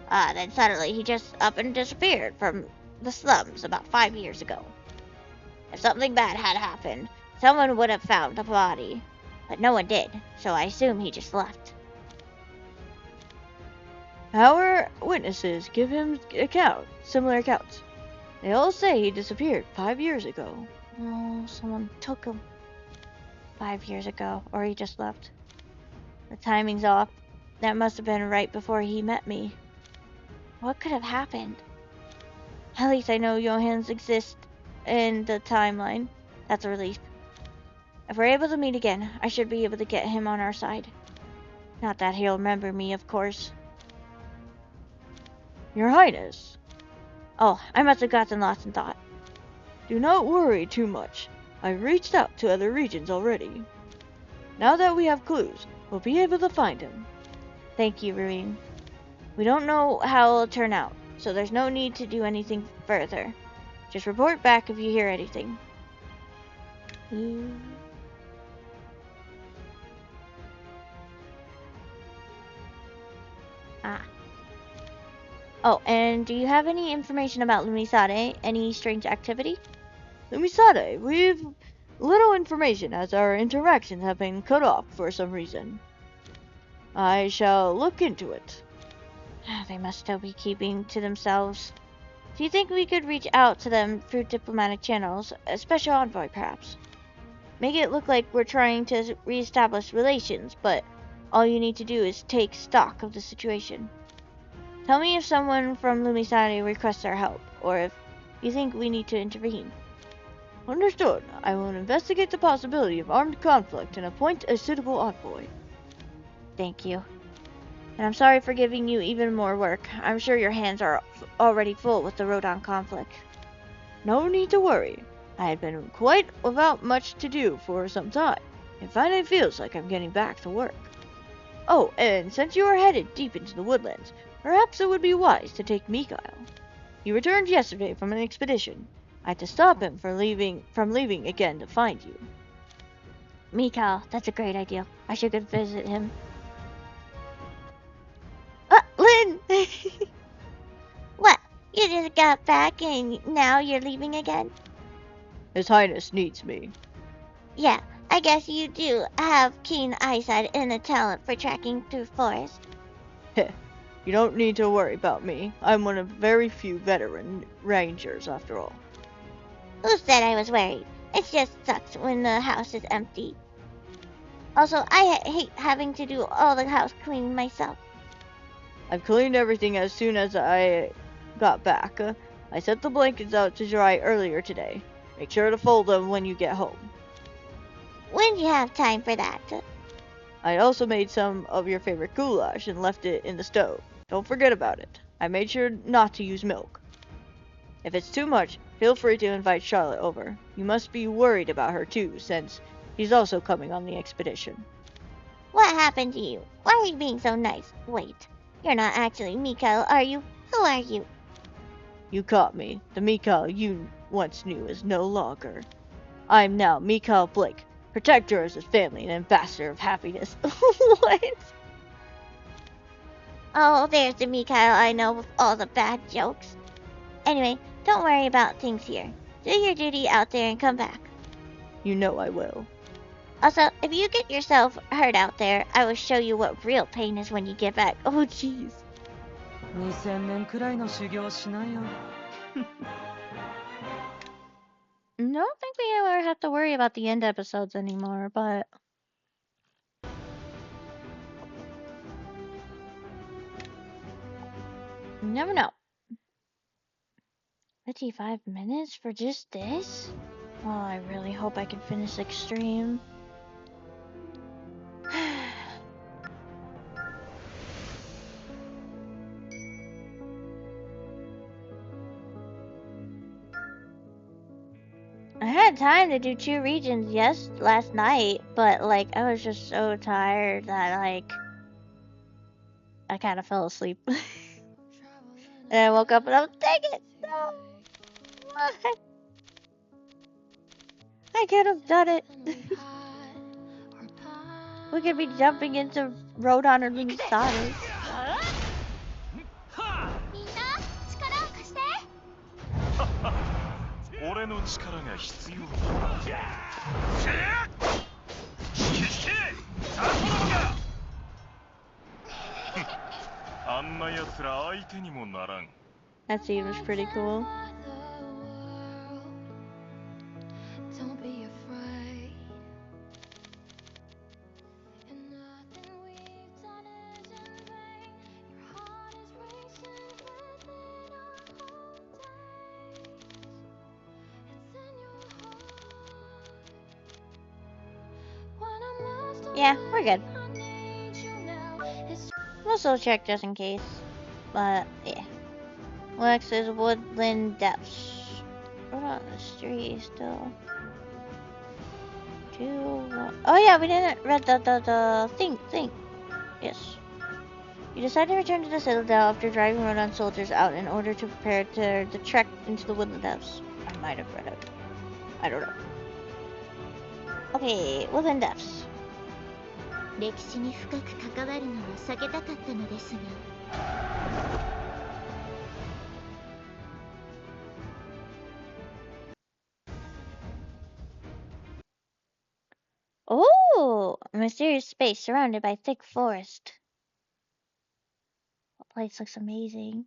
Then suddenly he just up and disappeared from the slums about 5 years ago. If something bad had happened, someone would have found the body, but no one did, so I assume he just left. Our witnesses give him similar accounts. They all say he disappeared 5 years ago. Oh, someone took him 5 years ago, or he just left. The timing's off. That must have been right before he met me. What could have happened? At least I know Johans exist in the timeline. That's a relief. If we're able to meet again, I should be able to get him on our side. Not that he'll remember me, of course. Your Highness, Oh, I must have gotten lost in thought. do not worry too much. I've reached out to other regions already. Now that we have clues, we'll be able to find him. Thank you, Ruin. We don't know how it'll turn out, so there's no need to do anything further. Just report back if you hear anything. Oh, and do you have any information about Lumisade? Any strange activity? Lumisade, we've little information as our interactions have been cut off for some reason. I shall look into it. They must still be keeping to themselves. Do you think we could reach out to them through diplomatic channels, a special envoy perhaps? Make it look like we're trying to reestablish relations, but all you need to do is take stock of the situation. Tell me if someone from Lumisade requests our help, or if you think we need to intervene. Understood. I will investigate the possibility of armed conflict and appoint a suitable envoy. Thank you. And I'm sorry for giving you even more work. I'm sure your hands are already full with the Rodon conflict. No need to worry. I had been quite without much to do for some time. It finally feels like I'm getting back to work. Oh, and since you are headed deep into the woodlands, perhaps it would be wise to take Mikhail. He returned yesterday from an expedition. I had to stop him from leaving again to find you. Mikhail, that's a great idea. I should go visit him. Lynn! What? You just got back and now you're leaving again? His Highness needs me. Yeah, I guess you do have keen eyesight and a talent for tracking through forests. Heh. You don't need to worry about me. I'm one of very few veteran rangers, after all. Who said I was worried? It just sucks when the house is empty. Also, I hate having to do all the house cleaning myself. I've cleaned everything as soon as I got back. I set the blankets out to dry earlier today. Make sure to fold them when you get home. When do you have time for that? I also made some of your favorite goulash and left it in the stove. Don't forget about it. I made sure not to use milk. If it's too much, feel free to invite Charlotte over. You must be worried about her too, since she's also coming on the expedition. What happened to you? Why are you being so nice? Wait, you're not actually Mikhail, are you? Who are you? You caught me. The Mikhail you once knew is no longer. I'm now Mikhail Blake, protector of his family and ambassador of happiness. What? Oh, there's the Mikhail I know with all the bad jokes. Anyway, don't worry about things here. Do your duty out there and come back. You know I will. Also, if you get yourself hurt out there, I will show you what real pain is when you get back. Oh, jeez. 2000年くらいの修行しなよ。No don't think we ever have to worry about the end episodes anymore, but you never know. 55 minutes for just this? Oh, I really hope I can finish Extreme. I had time to do 2 regions last night, but like I was just so tired that like I kind of fell asleep. And I woke up and I was, dang it, no, why? I could have done it. We could be jumping into Rodon or Lumisaurus. みんな力を貸して。俺の力が必要だ。あんな奴ら相手にもならん。 That scene was pretty cool. Don't be afraid. And nothing we've done is in vain. Your heart is racing within our own days. It's in your heart. When I'm lost Yeah, we're good. I need you now. It's We'll still check just in case. But yeah. Lex's Woodland Depths. We're on the street still. 2, 1. Oh yeah, we didn't read the thing. Yes. You decide to return to the Citadel after driving Rodon soldiers out in order to prepare the trek into the Woodland Depths. I might have read it. I don't know. Okay, Woodland Depths. 歴史に深く関わるのは避けたかったのですが。 Oh, a mysterious space surrounded by thick forest. The place looks amazing.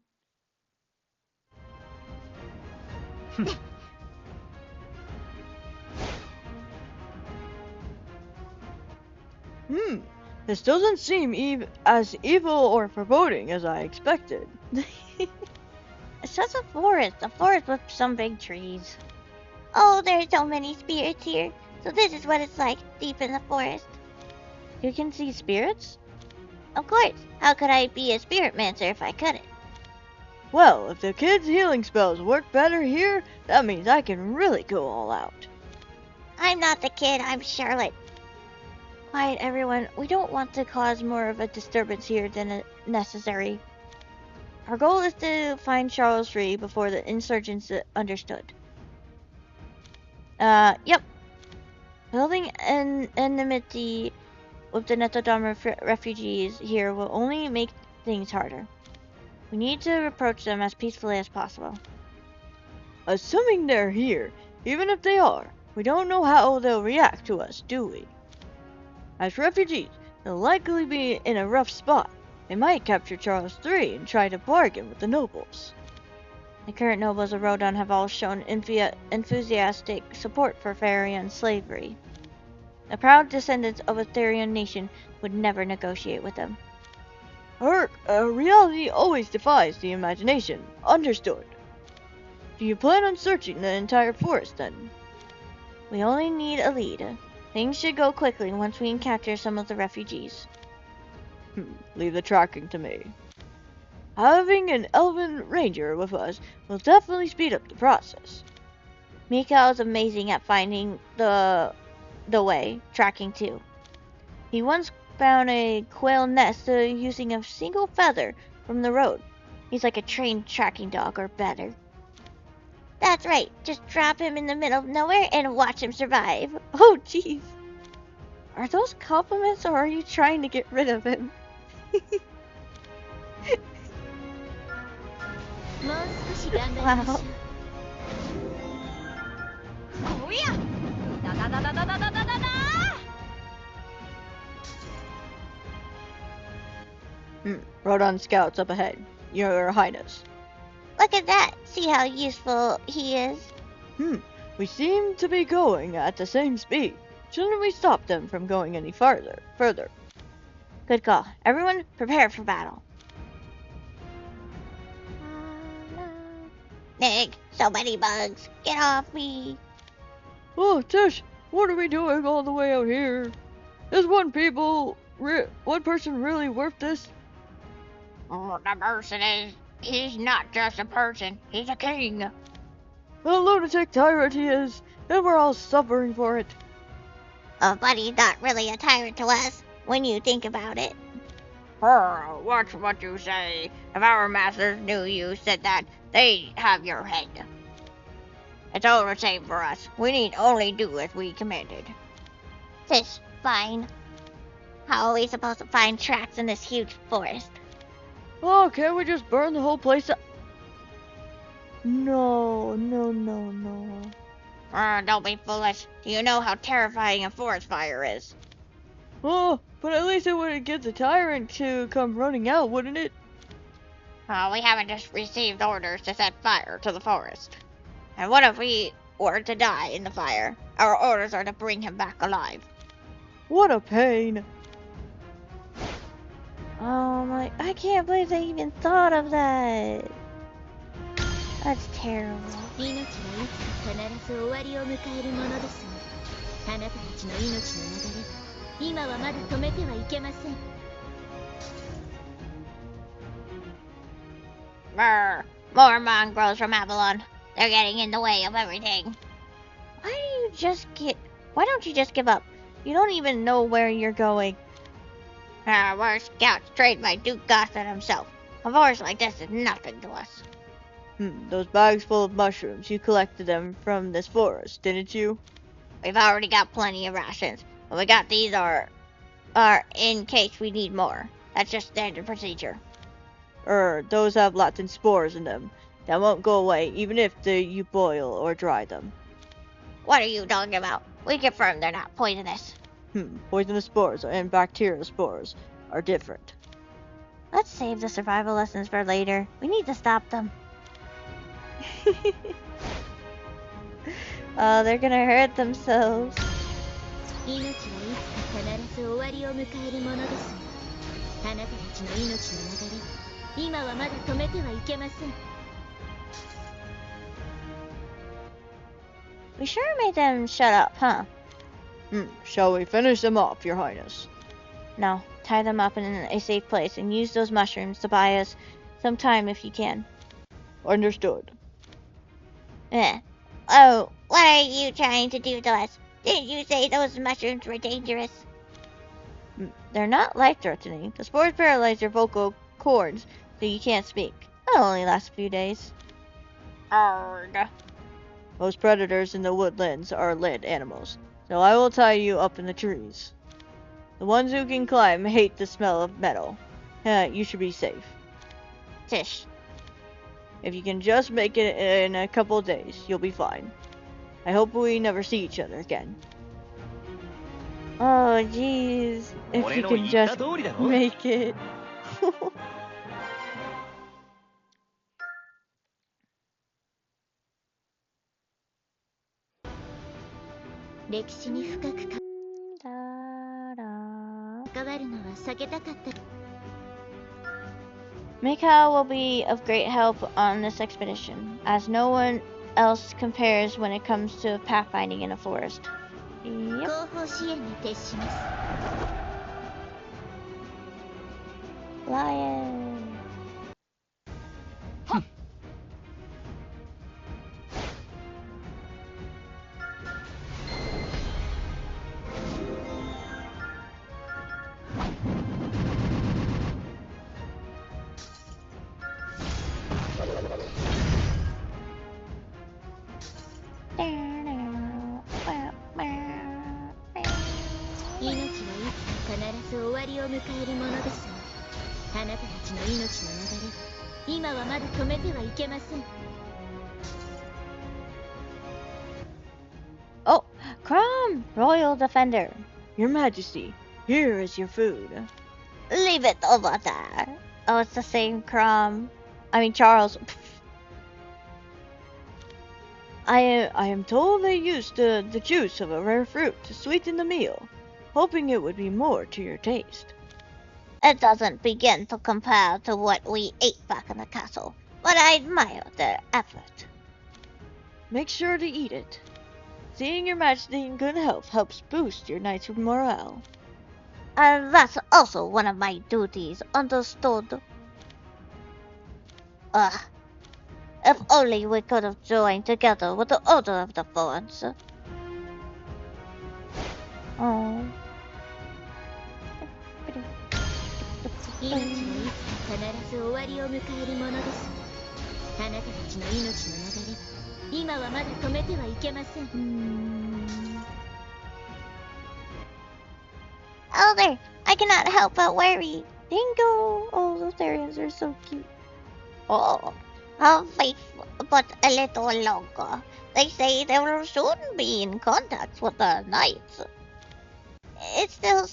This doesn't seem as evil or foreboding as I expected. It's just a forest with some big trees. Oh, there are so many spirits here. So this is what it's like deep in the forest. You can see spirits? Of course. How could I be a spirit mancer if I couldn't? Well, if the kids' healing spells work better here, that means I can really go all out. I'm not the kid. I'm Charlotte. Quiet, everyone. We don't want to cause more of a disturbance here than necessary. Our goal is to find Charles Free before the insurgents understood. Yep. Building an enmity with the Netodama refugees here will only make things harder. We need to approach them as peacefully as possible. Assuming they're here, even if they are, we don't know how they'll react to us, do we? As refugees, they'll likely be in a rough spot. They might capture Charles III and try to bargain with the nobles. The current nobles of Rodon have all shown enthusiastic support for Farian slavery. The proud descendants of a Therian nation would never negotiate with them. Reality always defies the imagination. Understood. Do you plan on searching the entire forest then? We only need a lead. Things should go quickly once we encounter some of the refugees. Leave the tracking to me. Having an elven ranger with us will definitely speed up the process. Mikhail is amazing at finding the way, tracking too. He once found a quail nest using a single feather from the road. He's like a trained tracking dog or better. That's right. Just drop him in the middle of nowhere and watch him survive. Oh jeez. Are those compliments or are you trying to get rid of him? もう少し頑張りましょう。おやだだだだだだだだだだ Rodon scouts up ahead. Your Highness. Look at that. See how useful he is. We seem to be going at the same speed. Shouldn't we stop them from going any further? Good call. Everyone, prepare for battle. Nick, so many bugs. Get off me. Oh, Tish, what are we doing all the way out here? Is one person really worth this? Oh, the person is. He's not just a person. He's a king. A lunatic tyrant he is, and we're all suffering for it. Oh, but he's not really a tyrant to us when you think about it. Watch what you say. If our masters knew you said that, they'd have your head. It's all the same for us. We need only do as we commanded. Tish, fine. How are we supposed to find tracks in this huge forest? Oh, can't we just burn the whole place up? No. Don't be foolish. Do you know how terrifying a forest fire is? Oh, but at least it wouldn't get the tyrant to come running out, wouldn't it? We haven't just received orders to set fire to the forest. And what if we were to die in the fire? Our orders are to bring him back alive. What a pain. Oh my, I can't believe they even thought of that. That's terrible. 命はいつか必ず終わりを迎えるものですが、あなたたちの命の流れ、今はまだ止めてはいけません。Brr. More mongrels from Avalon. They're getting in the way of everything. Why don't you just give up? You don't even know where you're going. We're scouts trained by Duke Gossett himself. A forest like this is nothing to us. Those bags full of mushrooms, you collected them from this forest, didn't you? We've already got plenty of rations. What we got these are in case we need more. That's just standard procedure. Those have lots of spores in them. That won't go away even if you boil or dry them. What are you talking about? We confirm they're not poisonous. Poisonous spores and bacterial spores are different. Let's save the survival lessons for later. We need to stop them. Oh, they're gonna hurt themselves. 命はいつか必ず終わりを迎えるものですが、あなたたちの命の流れ、今はまだ止めてはいけません。We sure made them shut up, huh? Shall we finish them off, Your Highness? No, tie them up in a safe place and use those mushrooms to buy us some time if you can. Understood. Oh, what are you trying to do to us? Didn't you say those mushrooms were dangerous? They're not life-threatening. The spores paralyze your vocal cords so you can't speak. That'll only last a few days. Arg. Most predators in the woodlands are land animals, so I will tie you up in the trees. The ones who can climb hate the smell of metal. You should be safe. Tish. If you can just make it in a couple of days, you'll be fine. I hope we never see each other again. Oh, jeez. If you can just make it. 歴史に深く関わるのは避けたかった。Mikhail will be of great help on this expedition, as no one else compares when it comes to pathfinding in a forest. Yep. 後方支援に徹します。 Lion. Oh, Crom, Royal Defender. Your Majesty, here is your food. Leave it over there. Oh, it's the same Charles. I am told they used the juice of a rare fruit to sweeten the meal, hoping it would be more to your taste. It doesn't begin to compare to what we ate back in the castle, but I admire their effort. Make sure to eat it. Seeing your majesty in good health helps boost your knight's morale. And that's also one of my duties, understood? Ugh. If only we could have joined together with the Order of the Forge. Oh. 命はいつか必ず終わりを迎えるものです。あなたたちの命の流れ、今はまだ止めてはいけません。Elder, I cannot help but worry. Dingo! Oh, those Therians are so cute. Oh, I'll wait but a little longer. They say they will soon be in contact with the knights. It's still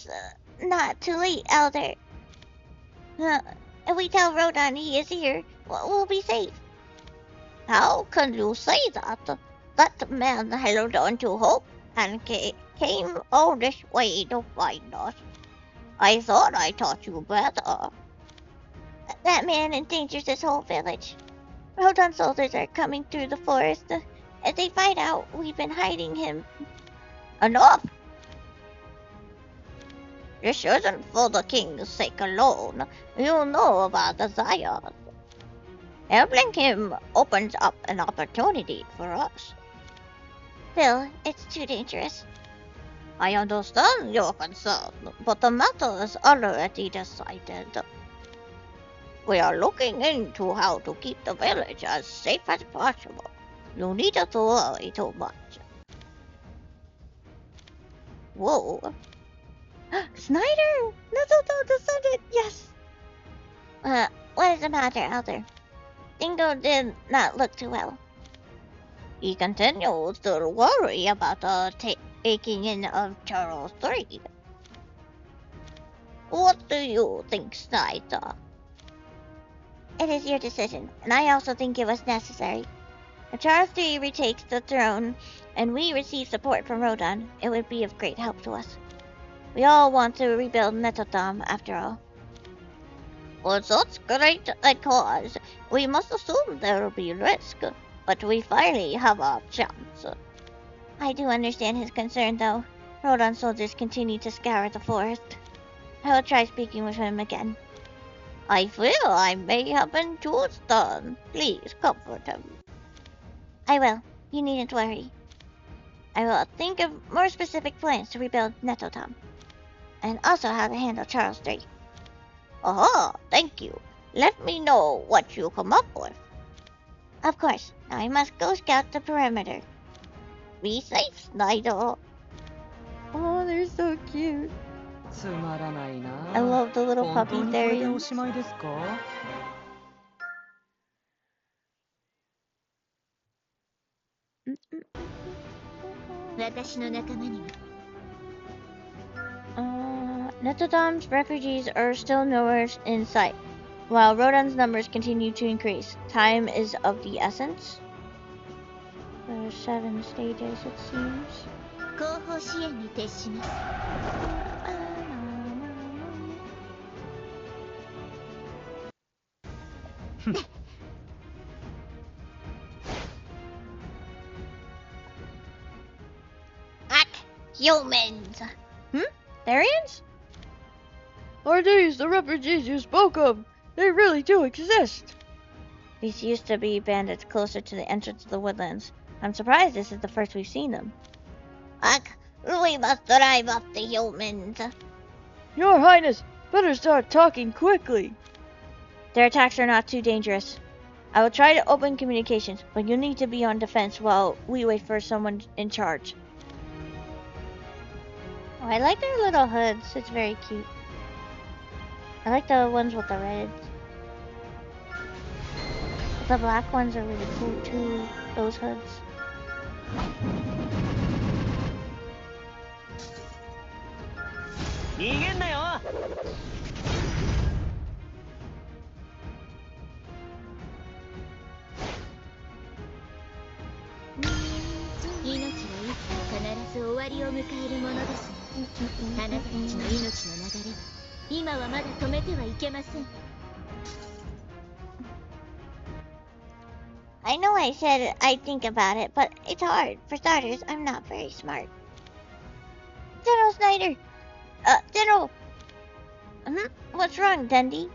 not too late, Elder. If we tell Rodan he is here, we'll be safe. How can you say that? That man held on to hope and came all this way to find us. I thought I taught you better. That man endangers this whole village. Rodan soldiers are coming through the forest. If they find out we've been hiding him... Enough! This isn't for the king's sake alone. You know about the Zion. Helping him opens up an opportunity for us. Still, it's too dangerous. I understand your concern, but the matter is already decided. We are looking into how to keep the village as safe as possible. You needn't worry too much. Whoa. Snyder! Nettletown descended! Yes! What is the matter, Elder? Dingo did not look too well. He continues to worry about the taking in of Charles III. What do you think, Snyder? It is your decision, and I also think it was necessary. If Charles III retakes the throne, and we receive support from Rodan, it would be of great help to us. We all want to rebuild Nettletown, after all. For such great a cause, we must assume there will be risk, but we finally have our chance. I do understand his concern, though. Rodan soldiers continue to scour the forest. I will try speaking with him again. I fear I may have been too stern. Please comfort him. I will. You needn't worry. I will think of more specific plans to rebuild Nettletown, and also how to handle Charles III. Aha, thank you. Let me know what you come up with. Of course. Now I must go scout the perimeter. Be safe, Snyder. Oh, they're so cute. つまらないな。 I love the little 本 puppy 当にこれでお Therians. しまいですか？ 私の仲間には Nettletown's refugees are still nowhere in sight, while Rodan's numbers continue to increase. Time is of the essence. There are 7 stages, it seems. 後方支援に徹します Humans! Therians? Are these the refugees you spoke of? They really do exist. These used to be bandits closer to the entrance of the woodlands. I'm surprised this is the first we've seen them. We must drive off the humans. Your Highness, better start talking quickly. Their attacks are not too dangerous. I will try to open communications, but you'll need to be on defense while we wait for someone in charge. Oh, I like their little hoods. It's very cute. I like the ones with the reds. The black ones are really cool too, those hoods. 迎えるものですあなたたちの命の流れ今はまだ止めてはいけません I know I said I'd think about it, but it's hard. For starters, I'm not very smart. General Snyder! General! What's wrong, Dundee?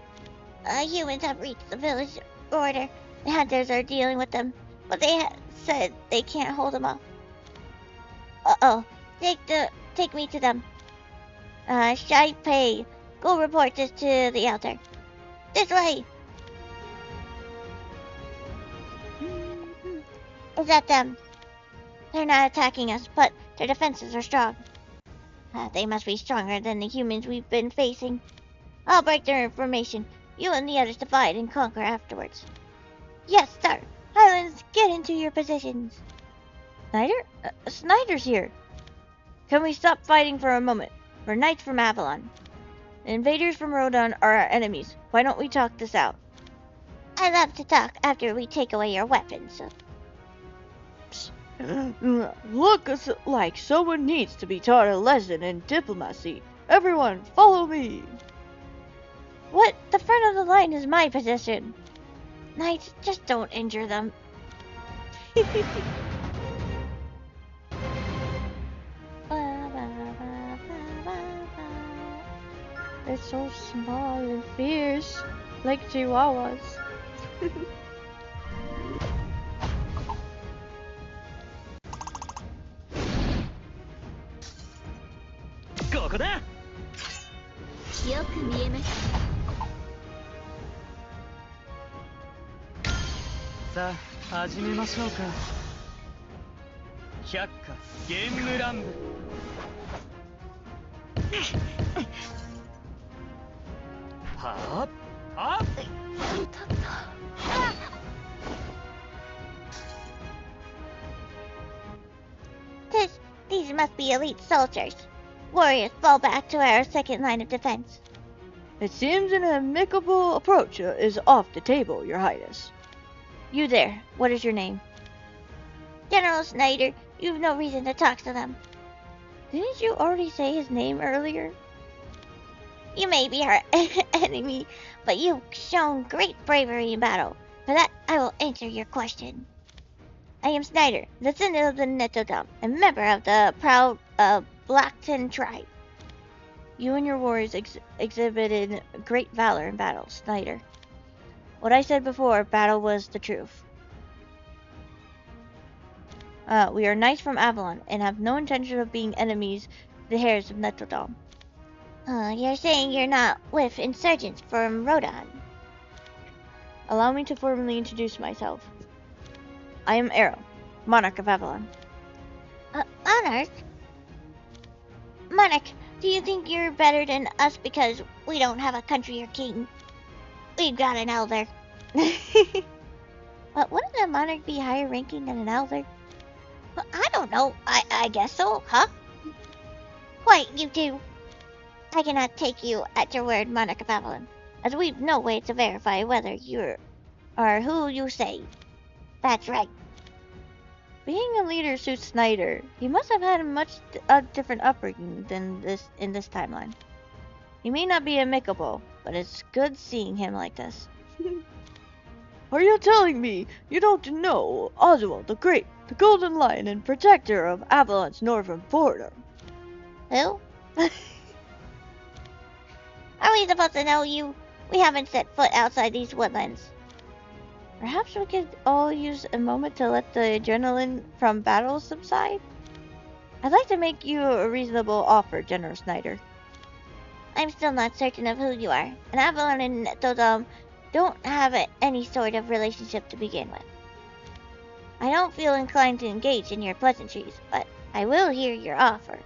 Humans have reached the village border. The hunters are dealing with them, but they said they can't hold them off. Uh-oh. Take me to them. Shai Pei, go report this to the Elder. This way! Is that them? They're not attacking us, but their defenses are strong. They must be stronger than the humans we've been facing. I'll break their information. You and the others divide and conquer afterwards. Yes, sir. Highlands, get into your positions. Snyder? Snyder's here. Can we stop fighting for a moment? We're knights from Avalon. The invaders from Rodon are our enemies. Why don't we talk this out? I love to talk after we take away your weapons. Looks like someone needs to be taught a lesson in diplomacy. Everyone, follow me. What? The front of the line is my position. Knights, just don't injure them. They're so small and fierce, like chihuahuas. ここだ。よく見えますさあ始めましょうか。百花ゲーム乱舞。はあ、あ、These must be elite soldiers. Warriors, fall back to our second line of defense. It seems an amicable approach is off the table, Your Highness. You there. What is your name? General Snyder, you've no reason to talk to them. Didn't you already say his name earlier? You may be our enemy, but you've shown great bravery in battle. For that, I will answer your question. I am Snyder, descendant of the Netodom, and member of the proud Blackton tribe. You and your warriors exhibited great valor in battle, Snyder. What I said before, battle was the truth. We are knights from Avalon, and have no intention of being enemies to the heirs of Netodom. You're saying you're not with insurgents from Rodon? Allow me to formally introduce myself. I am Arrow, Monarch of Avalon. Monarch? Monarch, do you think you're better than us because we don't have a country or king? We've got an elder. But wouldn't a monarch be higher ranking than an elder? Well, I don't know. I guess so, huh? Wait, you two. I cannot take you at your word, Monarch of Avalon, as we've no way to verify whether you are who you say. That's right. Being a leader suits Snyder. He must have had a much different upbringing than this in this timeline. He may not be amicable, but it's good seeing him like this. Are you telling me you don't know Oswald the Great, the Golden Lion and protector of Avalon's northern border? Who? Are we supposed to know you? We haven't set foot outside these woodlands. Perhaps we could all use a moment to let the adrenaline from battle subside? I'd like to make you a reasonable offer, General Snyder. I'm still not certain of who you are, and Avalon and Netodom don't have any sort of relationship to begin with. I don't feel inclined to engage in your pleasantries, but I will hear your offer.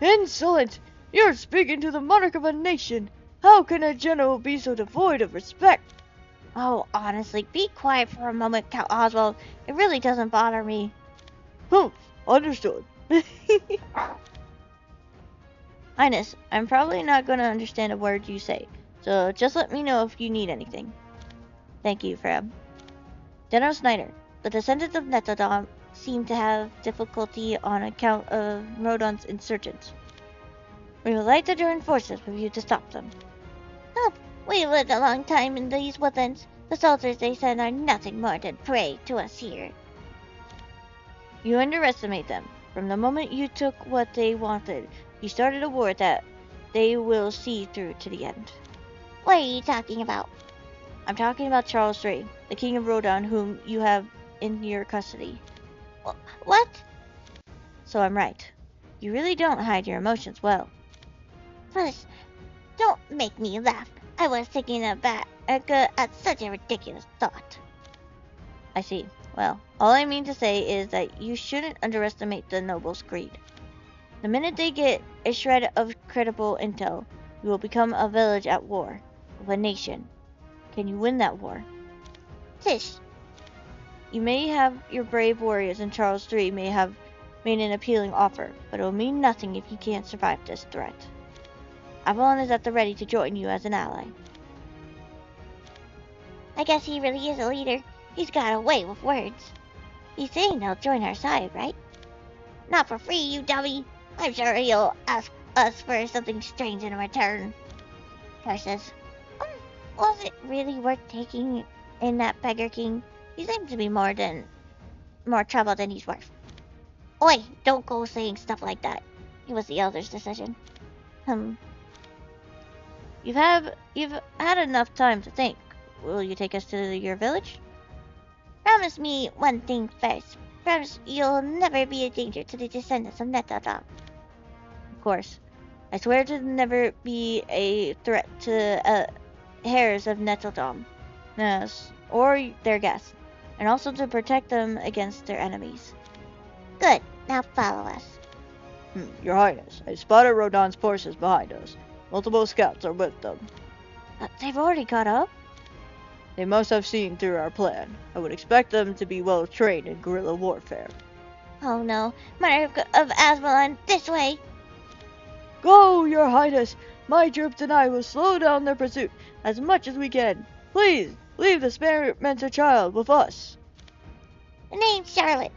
Insolent! You're speaking to the monarch of a nation. How can a general be so devoid of respect? Oh, honestly, be quiet for a moment, Count Oswald. It really doesn't bother me. Understood. Highness, I'm probably not going to understand a word you say, so just let me know if you need anything. Thank you, Freb. General Snyder, the descendants of Netodom seem to have difficulty on account of Rodon's insurgents. We would like to join forces with you to stop them. Oh, we lived a long time in these woodlands. The soldiers they send are nothing more than prey to us here. You underestimate them. From the moment you took what they wanted, you started a war that they will see through to the end. What are you talking about? I'm talking about Charles III, the King of Rodon, whom you have in your custody. What? So I'm right. You really don't hide your emotions well. First, don't make me laugh. I was thinking about at such a ridiculous thought. I see. Well, all I mean to say is that you shouldn't underestimate the nobles' greed. The minute they get a shred of credible intel, you will become a village at war with a nation. Can you win that war? Tish, You may have your brave warriors, and Charles III may have made an appealing offer, but it will mean nothing if you can't survive this threat. Avalon is at the ready to join you as an ally. I guess he really is a leader. He's got a way with words. He's saying he'll join our side, right? Not for free, you dummy. I'm sure he'll ask us for something strange in return. Curses. Was it really worth taking in that beggar king? He seems to be more trouble than he's worth. Oi, don't go saying stuff like that. It was the elder's decision. You've had enough time to think. Will you take us to your village? Promise me one thing first. Promise you'll never be a danger to the descendants of Netadam. Of course. I swear to never be a threat to heirs of Netaldom. Yes, or their guests, and also to protect them against their enemies. Good. Now follow us. Your Highness, I spotted Rodon's forces behind us. Multiple scouts are with them. They've already caught up? They must have seen through our plan. I would expect them to be well trained in guerrilla warfare. Oh no. Monarch of Asvalon, this way! Go, Your Highness! My troops and I will slow down their pursuit as much as we can. Please, leave the Spearminster child with us. The name's Charlotte.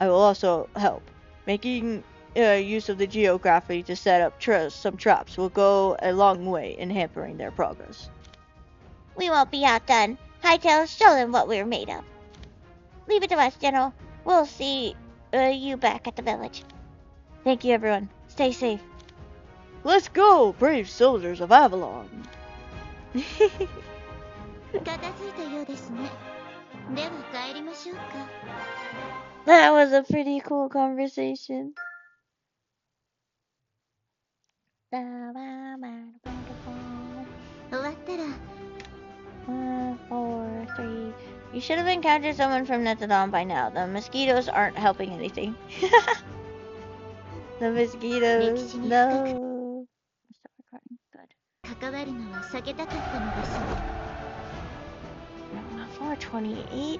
I will also help. Making use of the geography to set up some traps will go a long way in hampering their progress. We won't be outdone. Hightail, show them what we're made of. Leave it to us, General. We'll see you back at the village. Thank you, everyone. Stay safe. Let's go, brave soldiers of Avalon! That was a pretty cool conversation. 4, 3. You should have encountered someone from Netadon by now. The mosquitoes aren't helping anything. The mosquitoes. No. Stop recording. Good. No, 428.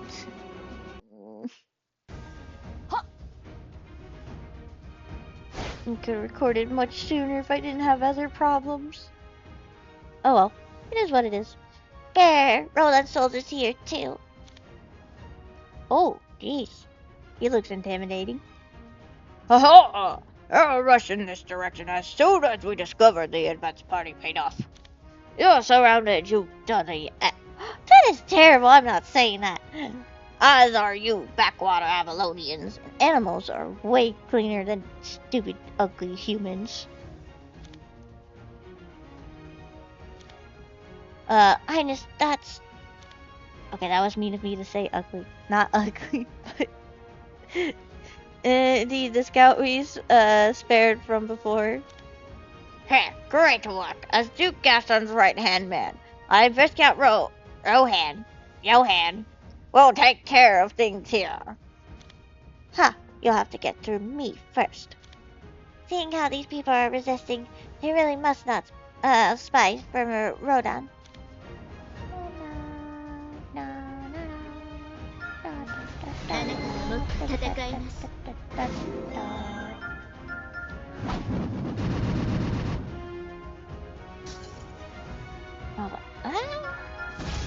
You could have recorded much sooner if I didn't have other problems. Oh well. It is what it is. Grr, Roland soldiers here too. Oh, jeez. He looks intimidating. Ha-ha! I'll rush in this direction as soon as we discover the advance party paid off. You're surrounded, you dirty That is terrible. I'm not saying that. as are you backwater Avalonians. Animals are way cleaner than stupid, ugly humans. Highness, that's... Okay, that was mean of me to say ugly. Not ugly, but... Indeed, the scout we spared from before. Heh, great work. As Duke Gaston's right-hand man, I, Viscount Johan, will take care of things here. You'll have to get through me first. Seeing how these people are resisting, they really must not spy from Rodon.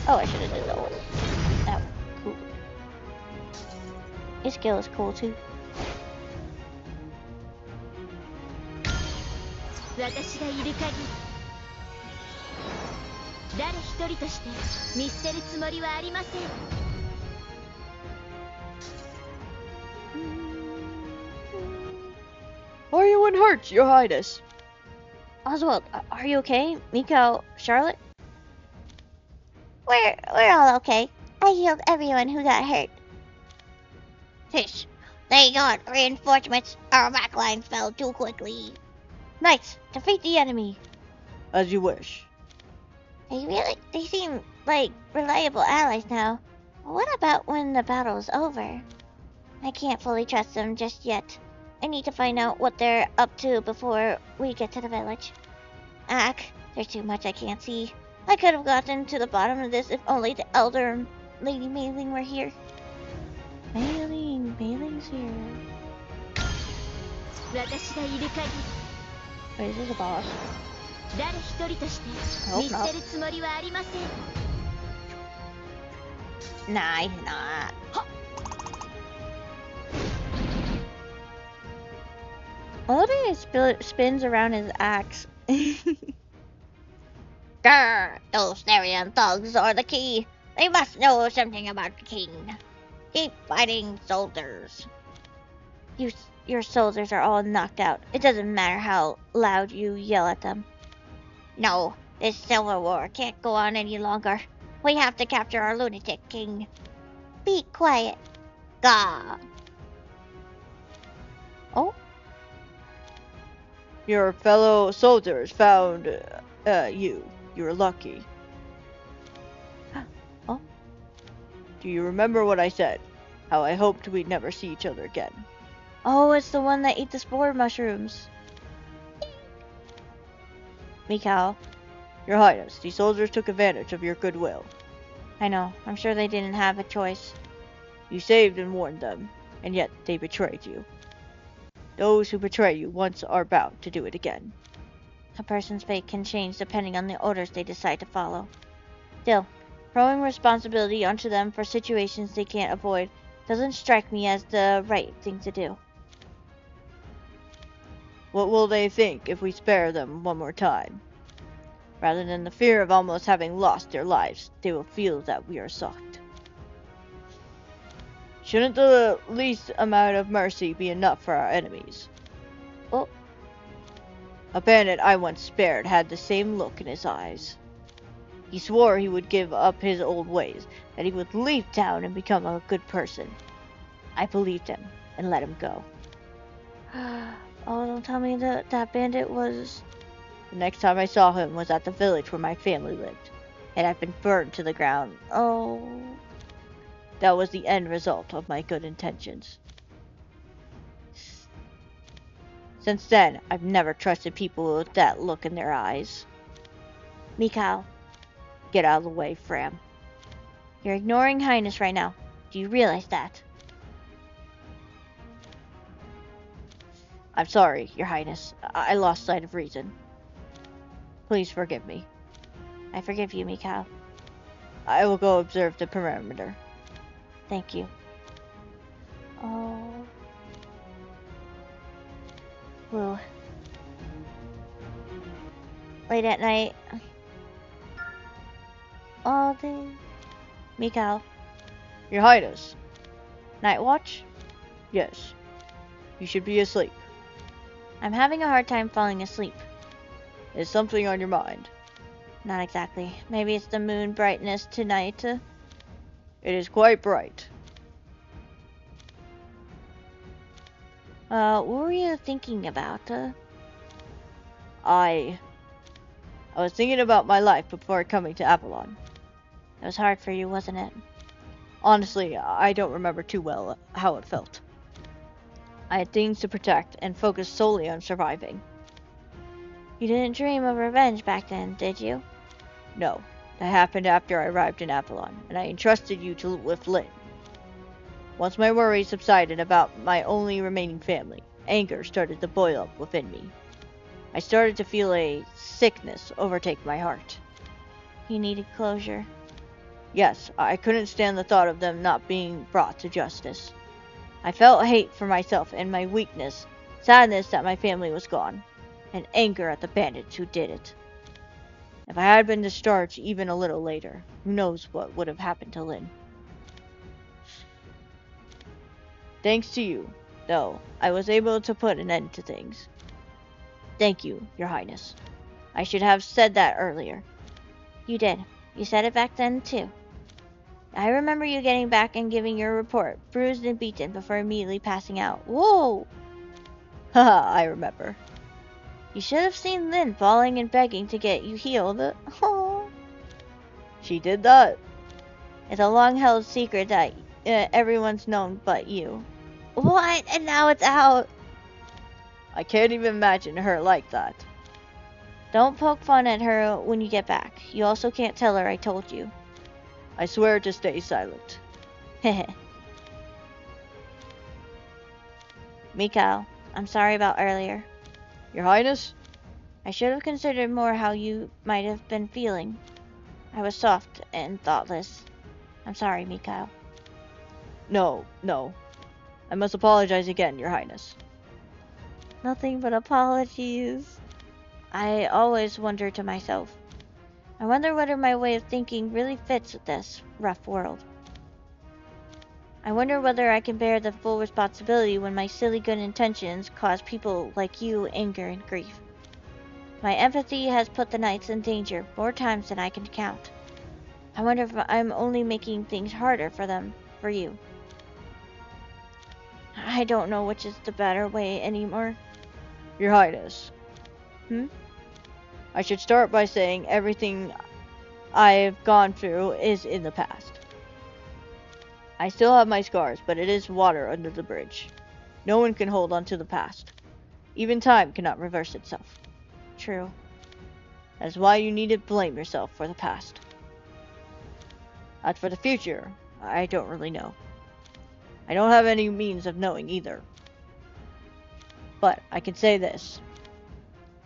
Oh, I should have did that one. That one. Cool. His skill is cool too. 私がいる限り誰一人として見捨てるつもりはありません。 Are you in hurt, Your Highness? Oswald, are you okay? Miko, Charlotte? We're all okay. I healed everyone who got hurt. Fish. They got reinforcements. Our backline fell too quickly. Knights, defeat the enemy. As you wish. They seem like reliable allies now. What about when the battle's over? I can't fully trust them just yet. I need to find out what they're up to before we get to the village. There's too much I can't see. I could have gotten to the bottom of this if only the elder Lady Mailing were here. Mailing's here. 私がいる限 Wait, is this a boss? り誰一人として Nope, 見捨てるつもりはありません。 Nah, he's not. I love it spins around his axe. Grr, those Therian thugs are the key. They must know something about the king. Keep fighting, soldiers. Your soldiers are all knocked out. It doesn't matter how loud you yell at them. No, this civil war can't go on any longer. We have to capture our lunatic king. Be quiet. Gah. Oh, Your fellow soldiers found you. You're lucky. Oh. Do you remember what I said? How I hoped we'd never see each other again. oh, it's the one that ate the spore mushrooms. Mikau, Your Highness, these soldiers took advantage of your goodwill. I know. I'm sure they didn't have a choice. You saved and warned them, and yet they betrayed you. Those who betray you once are bound to do it again. A person's fate can change depending on the orders they decide to follow. Still, throwing responsibility onto them for situations they can't avoid doesn't strike me as the right thing to do. What will they think if we spare them one more time? Rather than the fear of almost having lost their lives, they will feel that we are soft. Shouldn't the least amount of mercy be enough for our enemies? Oh. A bandit I once spared had the same look in his eyes. He swore he would give up his old ways, that he would leave town and become a good person. I believed him and let him go. Oh, don't tell me that bandit was... The next time I saw him was at the village where my family lived. It had been burned to the ground. Oh... That was the end result of my good intentions. Since then, I've never trusted people with that look in their eyes. Mikau, Get out of the way, Fram. you're ignoring Highness right now. Do you realize that? I'm sorry, Your Highness. I lost sight of reason. Please forgive me. I forgive you, Mikau. I will go observe the perimeter. Thank you. Oh... Well... Late at night... All day... Mikau, Your Highness. night watch? Yes. You should be asleep. I'm having a hard time falling asleep. Is something on your mind? Not exactly. Maybe it's the moon brightness tonight. It is quite bright. What were you thinking about? I was thinking about my life before coming to Avalon. It was hard for you, wasn't it? Honestly, I don't remember too well how it felt. I had things to protect and focused solely on surviving. You didn't dream of revenge back then, did you? No, that happened after I arrived in Avalon, and I entrusted you with Lynn. Once my worries subsided about my only remaining family, anger started to boil up within me. I started to feel a sickness overtake my heart. You needed closure. Yes, I couldn't stand the thought of them not being brought to justice. I felt hate for myself and my weakness, sadness that my family was gone, and anger at the bandits who did it. If I had been discharged even a little later, who knows what would have happened to Lynn. Thanks to you, though, I was able to put an end to things. Thank you, Your Highness. I should have said that earlier. You did. You said it back then, too. I remember you getting back and giving your report, bruised and beaten, before immediately passing out. Whoa! Haha, I remember. You should have seen Lynn falling and begging to get you healed. Oh. She did that. It's a long-held secret that everyone's known but you. What? And now it's out. I can't even imagine her like that. Don't poke fun at her when you get back. You also can't tell her I told you. I swear to stay silent. Heh. Mikhail, I'm sorry about earlier. Your Highness? I should have considered more how you might have been feeling. I was soft and thoughtless. I'm sorry, Mikhail. No. I must apologize again, Your Highness. Nothing but apologies. I always wonder to myself, I wonder whether my way of thinking really fits with this rough world. I wonder whether I can bear the full responsibility when my silly good intentions cause people like you anger and grief. My empathy has put the knights in danger more times than I can count. I wonder if I'm only making things harder for them, for you. I don't know which is the better way anymore. Your Highness. Hmm? I should start by saying everything I've gone through is in the past. I still have my scars, but it is water under the bridge. No one can hold on to the past. Even time cannot reverse itself. True. That's why you need to blame yourself for the past. As for the future, I don't really know. I don't have any means of knowing either. But I can say this.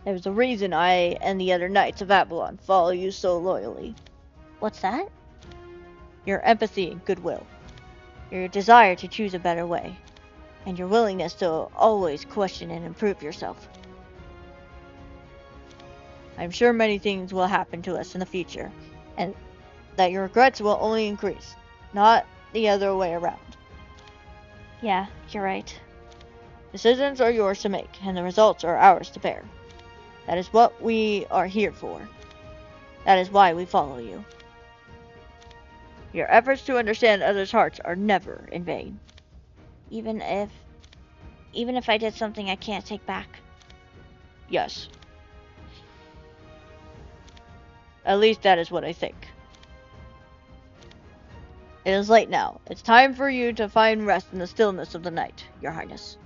There's a reason I and the other knights of Avalon follow you so loyally. What's that? Your empathy and goodwill. Your desire to choose a better way. And your willingness to always question and improve yourself. I'm sure many things will happen to us in the future, and that your regrets will only increase, not the other way around. Yeah, you're right. Decisions are yours to make, and the results are ours to bear. That is what we are here for. That is why we follow you. Your efforts to understand others' hearts are never in vain. Even if I did something I can't take back. Yes. At least that is what I think. It is late now. It's time for you to find rest in the stillness of the night, Your Highness.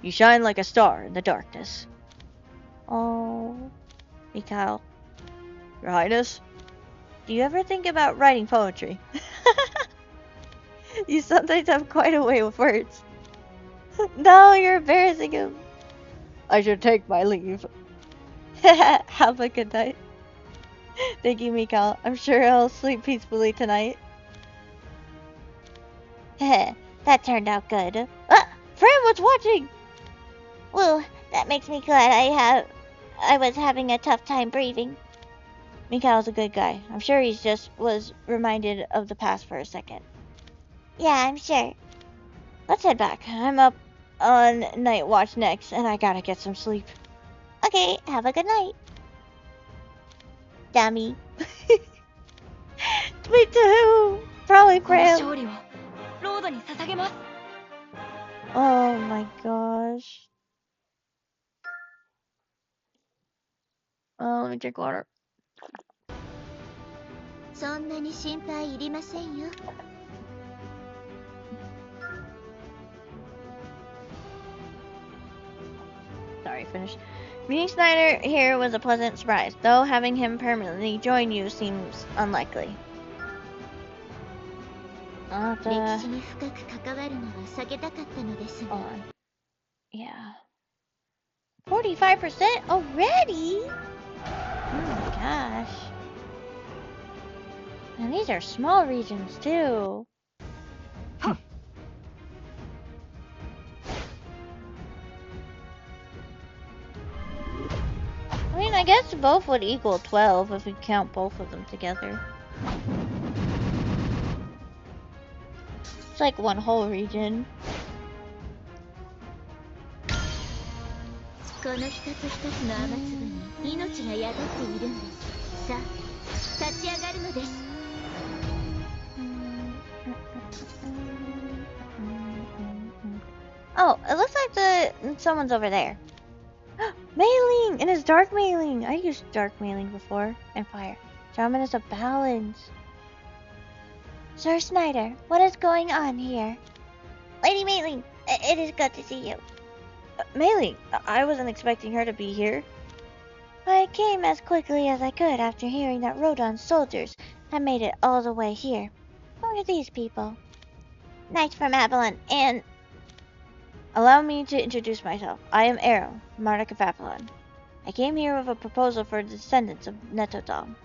You shine like a star in the darkness. Oh, Mikhail, Your Highness? do you ever think about writing poetry? You sometimes have quite a way with words. No, you're embarrassing him. I should take my leave. Have a good night. Thank you, Mikhail. I'm sure he'll sleep peacefully tonight. That turned out good. Fran, what's watching? Well, that makes me glad I was having a tough time breathing. Mikhail's a good guy. I'm sure he just was reminded of the past for a second. Yeah, I'm sure. Let's head back. I'm up on night watch next, and I gotta get some sleep. Okay, have a good night. Dummy. Me too. Probably この Fran. 勝利をロードに捧げます Oh my gosh. Oh, let me drink water. そんなに心配いりませんよ。Sorry, finished. Meeting Snyder here was a pleasant surprise, though having him permanently join you seems unlikely. 歴史に深く関わるのは避けたかったのですが Hold on. Yeah. 45% already? Oh my gosh. And these are small regions too. I guess both would equal 12 if we count both of them together. It's like one whole region. この一つ一つの雨粒に命が宿っているんです。さあ、立ち上がるのです。Oh, it looks like someone's over there. Mailing! And it's dark mailing! I used dark mailing before. And fire. Shaman is a balance. Sir Snyder, what is going on here? Lady Mailing, it is good to see you. Mailing! I wasn't expecting her to be here. I came as quickly as I could after hearing that Rodon's soldiers had made it all the way here. Who are these people? Knights from Avalon, and Allow me to introduce myself. I am Arrow, monarch of Avalon. I came here with a proposal for the descendants of Netodam.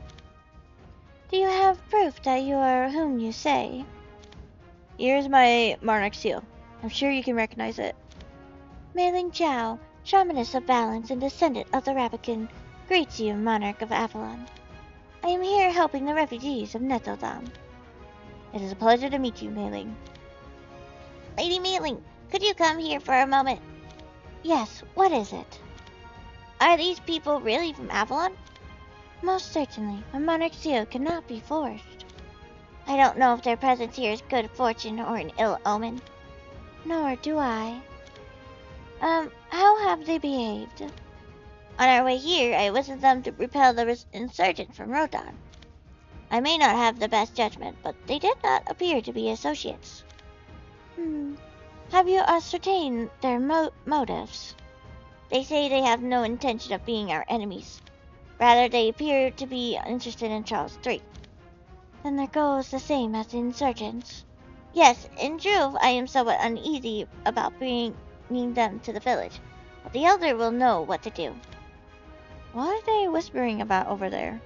do you have proof that you are whom you say? Here's my monarch seal. I'm sure you can recognize it. Mailing Chow, shamaness of balance and descendant of the Rabican, greets you, monarch of Avalon. I am here helping the refugees of Netodam. It is a pleasure to meet you, Mailing. Lady Mailing, could you come here for a moment? Yes, what is it? Are these people really from Avalon? Most certainly. A monarch seal cannot be forged. I don't know if their presence here is good fortune or an ill omen. Nor do I. How have they behaved? On our way here, I whistled them to repel the insurgent from Rodon. I may not have the best judgment, but they did not appear to be associates. Have you ascertained their motives? They say they have no intention of being our enemies. Rather, they appear to be interested in Charles III. Then their goal is the same as the insurgents. Yes, in truth, I am somewhat uneasy about bringing them to the village, but the elder will know what to do. What are they whispering about over there?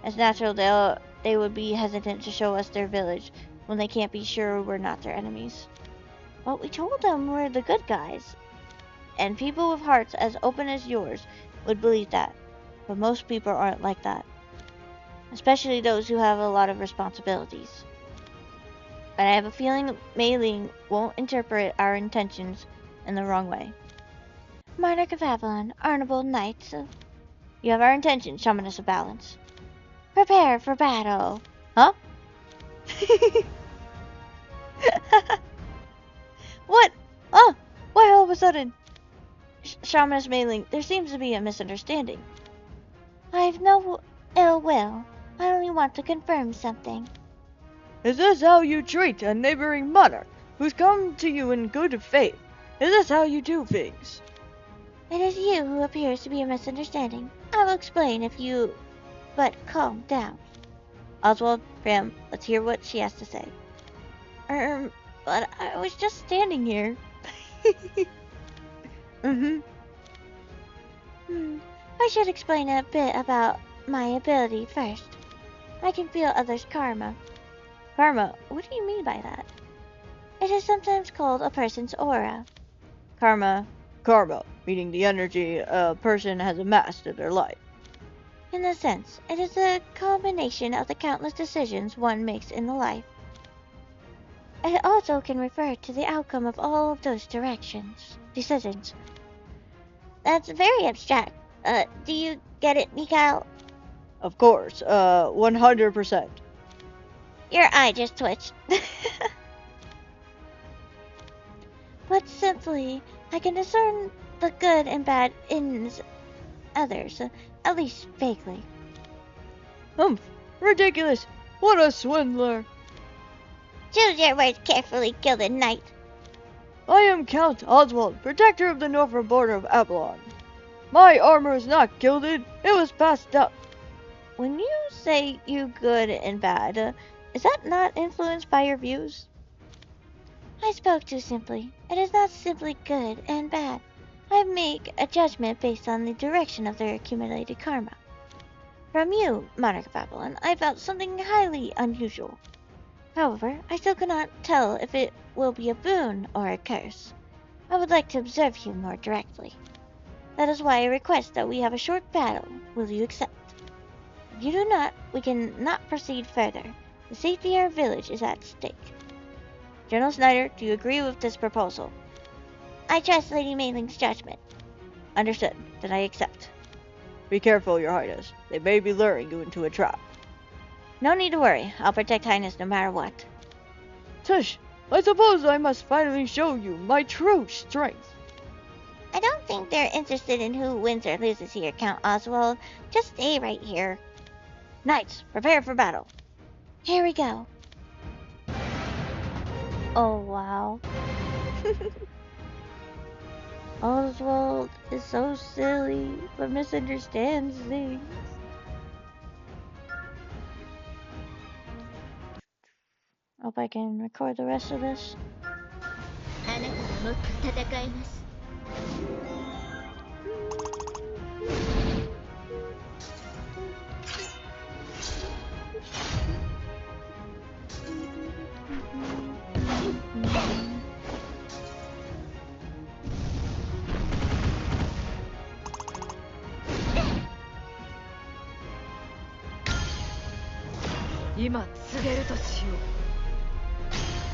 It's natural they would be hesitant to show us their village when they can't be sure we're not their enemies. But we told them we're the good guys. And people with hearts as open as yours would believe that. But most people aren't like that. Especially those who have a lot of responsibilities. And I have a feeling Mailing won't interpret our intentions in the wrong way. Monarch of Avalon, honorable knights, You have our intentions, shamaness of balance. prepare for battle. Huh? What? Oh, why all of a sudden? Shamaness Mailing, there seems to be a misunderstanding. I've no ill will. I only want to confirm something. Is this how you treat a neighboring monarch who's come to you in good faith? Is this how you do things? It is you who appears to be a misunderstanding. I will explain if you but calm down. Oswald, Pam, let's hear what she has to say. But I was just standing here. I should explain a bit about my ability first. I can feel others' karma. Karma, what do you mean by that? It is sometimes called a person's aura. Karma. Karma, meaning the energy a person has amassed in their life. In a sense, it is a combination of the countless decisions one makes in life. It also can refer to the outcome of all of those decisions. That's very abstract. Do you get it, Mikhail? Of course, 100%. Your eye just twitched. But simply, I can discern the good and bad in others, at least vaguely. Humph, ridiculous. What a swindler. Choose your words carefully, gilded knight. I am Count Oswald, protector of the northern border of Avalon. My armor is not gilded, it was passed up. When you say you good and bad, is that not influenced by your views? I spoke too simply. It is not simply good and bad. I make a judgment based on the direction of their accumulated karma. From you, monarch of Avalon, I felt something highly unusual. However, I still cannot tell if it will be a boon or a curse. I would like to observe you more directly. That is why I request that we have a short battle. Will you accept? If you do not, we cannot proceed further. The safety of our village is at stake. General Snyder, do you agree with this proposal? I trust Lady Mayling's judgment. Understood. Then I accept. Be careful, Your Highness. They may be luring you into a trap. No need to worry. I'll protect Highness no matter what. Tush, I suppose I must finally show you my true strength. I don't think they're interested in who wins or loses here, Count Oswald. Just stay right here. Knights, prepare for battle. Here we go. Oh, wow. Oswald is so silly, but misunderstands things. Hope I can record the rest of this. あなたはもっと戦えます。今告げるとしよう。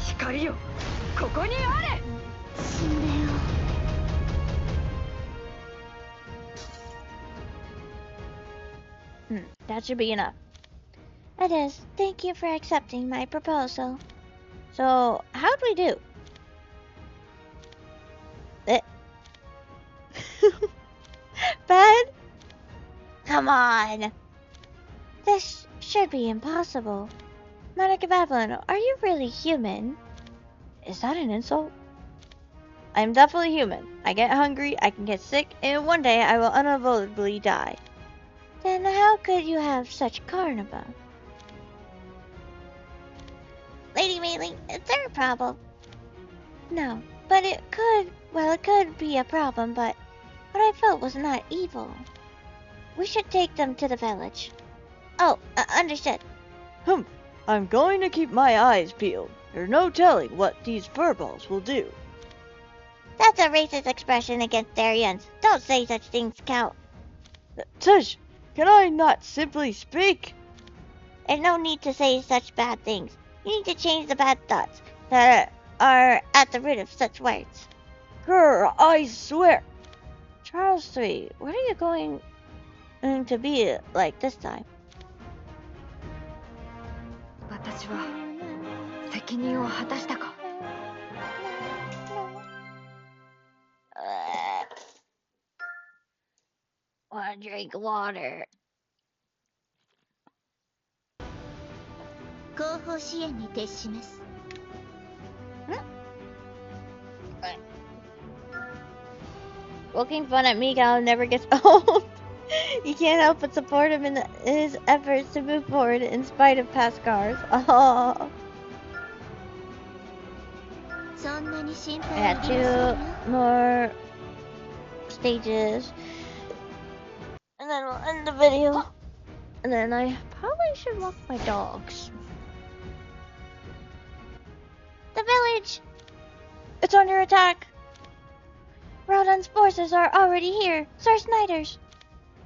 光よ、ここにあれ。死んでよ。That should be enough. It is. Thank you for accepting my proposal. So, how'd we do? Bad? Come on. This should be impossible. Monarch of Avalon, are you really human? Is that an insult? I'm definitely human. I get hungry, I can get sick, and one day I will unavoidably die. Then how could you have such carnival? Lady Mayling, is there a problem? No, but it could be a problem, but what I felt was not evil. We should take them to the village. Oh, understood. I'm going to keep my eyes peeled. There's no telling what these furballs will do. That's a racist expression against Therians. Don't say such things, Count. Tush, can I not simply speak? There's no need to say such bad things. You need to change the bad thoughts that are at the root of such words. Grr, I swear. Charles III, what are you going to be like this time? 私は責任を果たしたか。Wanna drink water? 後方支援に徹します。Poking fun at Miguel never gets old. You can't help but support him in his efforts to move forward in spite of past scars. Oh. そんなに心 I 配 got いりませんよ。 2 more stages. And then we'll end the video. And then I probably should walk my dogs. The village! It's under attack! Rodon's forces are already here. Sir Snyder's.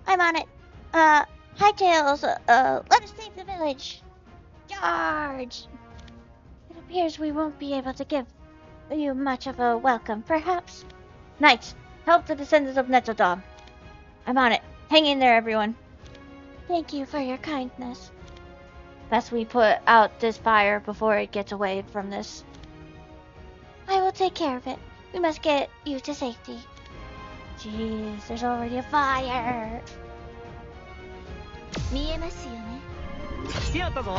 I'm on it. Hightails, let us save the village. Charge! It appears we won't be able to give you much of a welcome, perhaps. Knights, help the descendants of Nettledom. I'm on it. Hang in there, everyone. Thank you for your kindness. Best we put out this fire before it gets away from this. I will take care of it. We must get you to safety. Jeez, there's already a fire. 見えますよね。来てやったぞ。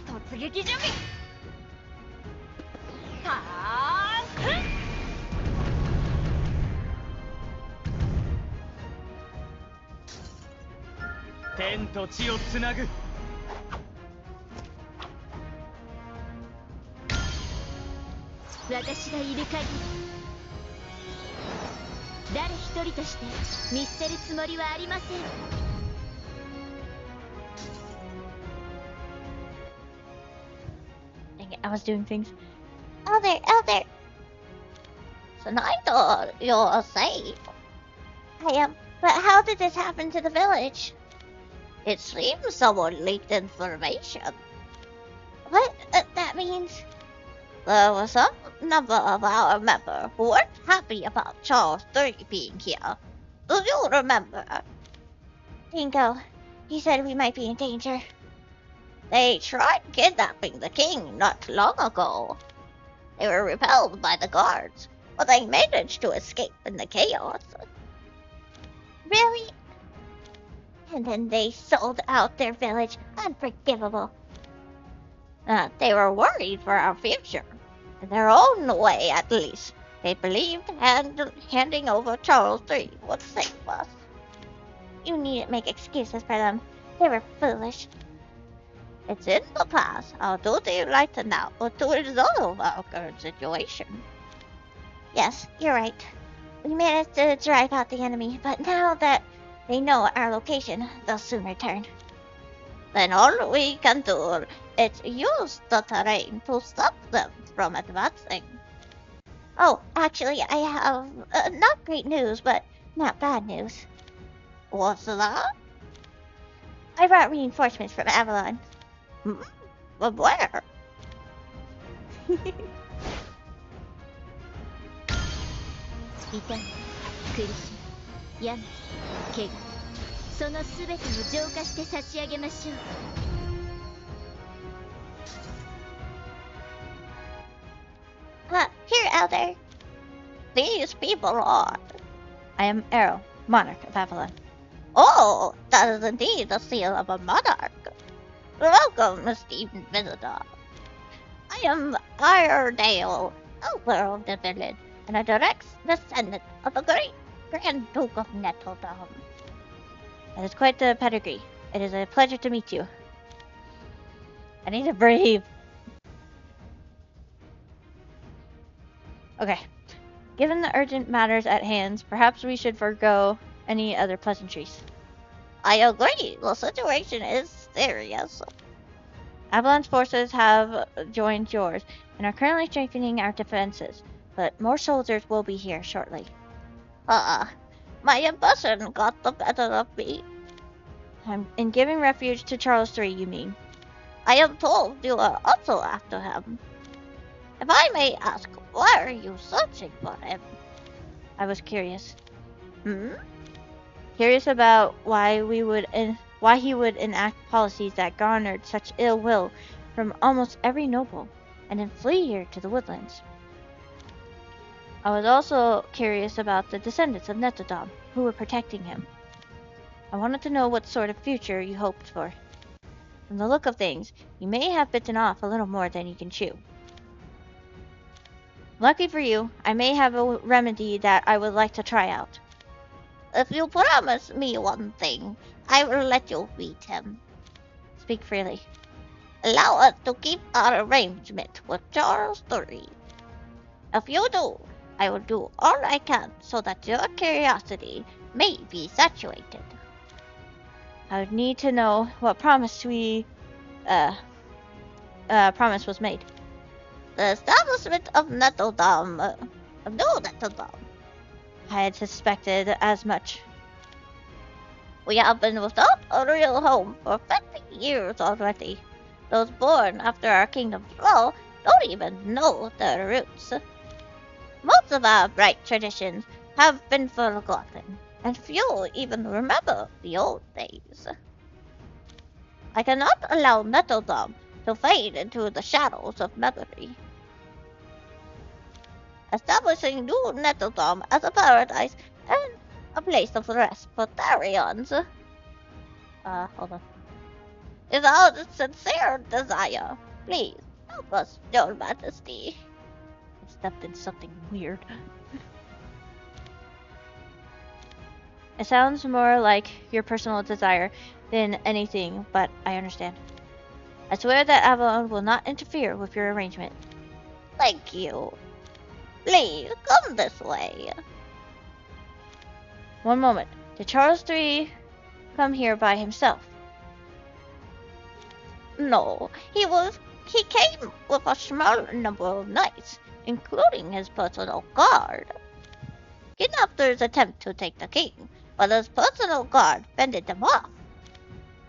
突撃準備。はーくん。天と地をつなぐ。私がいる限り誰一人として見捨てるつもりはありません。Dang it, I was doing things. Elder, Elder. Snyder, you're safe. I am. But how did this happen to the village? It seems someone leaked information. What? That means there was some number of our members who weren't happy about Charles III being here. Do you remember? Dingo, he said we might be in danger. They tried kidnapping the king not long ago. They were repelled by the guards, but they managed to escape in the chaos. Really? And then they sold out their village. Unforgivable. They were worried for our future. In their own way, at least. They believed handing over Charles III would save us. You needn't make excuses for them. They were foolish. It's in the past. Our duty right now to resolve our current situation. Yes, you're right. We managed to drive out the enemy, but now that they know our location, they'll soon return. Then all we can do is use the terrain to stop them from advancing. Oh, actually, I have not great news, but not bad news. What's that? I brought reinforcements from Avalon. But where? 痛み、苦しみ、病、怪我、そのすべてを浄化して差し上げましょう。Here, Elder. These people are. I am Arrow, monarch of Avalon. Oh, that is indeed the seal of a monarch. Welcome, esteemed visitor. I am Iredale, Elder of the village, and a direct descendant of the great Grand Duke of Nettledom. That is quite the pedigree. It is a pleasure to meet you. I need to breathe. Okay. Given the urgent matters at hand, perhaps we should forego any other pleasantries. I agree. The situation is serious. Avalon's forces have joined yours and are currently strengthening our defenses, but more soldiers will be here shortly. My ambition got the better of me. In giving refuge to Charles III, you mean? I am told you are also after him. If I may ask, why are you searching for him? I was curious. Curious about why he would enact policies that garnered such ill will from almost every noble, and then flee here to the woodlands. I was also curious about the descendants of Nettledom, who were protecting him. I wanted to know what sort of future you hoped for. From the look of things, you may have bitten off a little more than you can chew. Lucky for you, I may have a remedy that I would like to try out. If you promise me one thing, I will let you beat him. Speak freely. Allow us to keep our arrangement with Charles III. If you do, I will do all I can so that your curiosity may be saturated. I would need to know what promise was made. The establishment of Nettledom, of New Nettledom. I had suspected as much. We have been without a real home for 50 years already. Those born after our kingdom's fall don't even know their roots. Most of our bright traditions have been forgotten, and few even remember the old days. I cannot allow Nettledom to fade into the shadows of memory. Establishing New Nettledom as a paradise and a place of rest for Therians. Hold on. Is our sincere desire. Please, help us, Your Majesty. I stepped in something weird. It sounds more like your personal desire than anything, but I understand. I swear that Avalon will not interfere with your arrangement. Thank you. Please, come this way. One moment. Did Charles III come here by himself? No, he was He came with a small number of knights, including his personal guard. Kidnappers attempt to take the king, but his personal guard fended them off.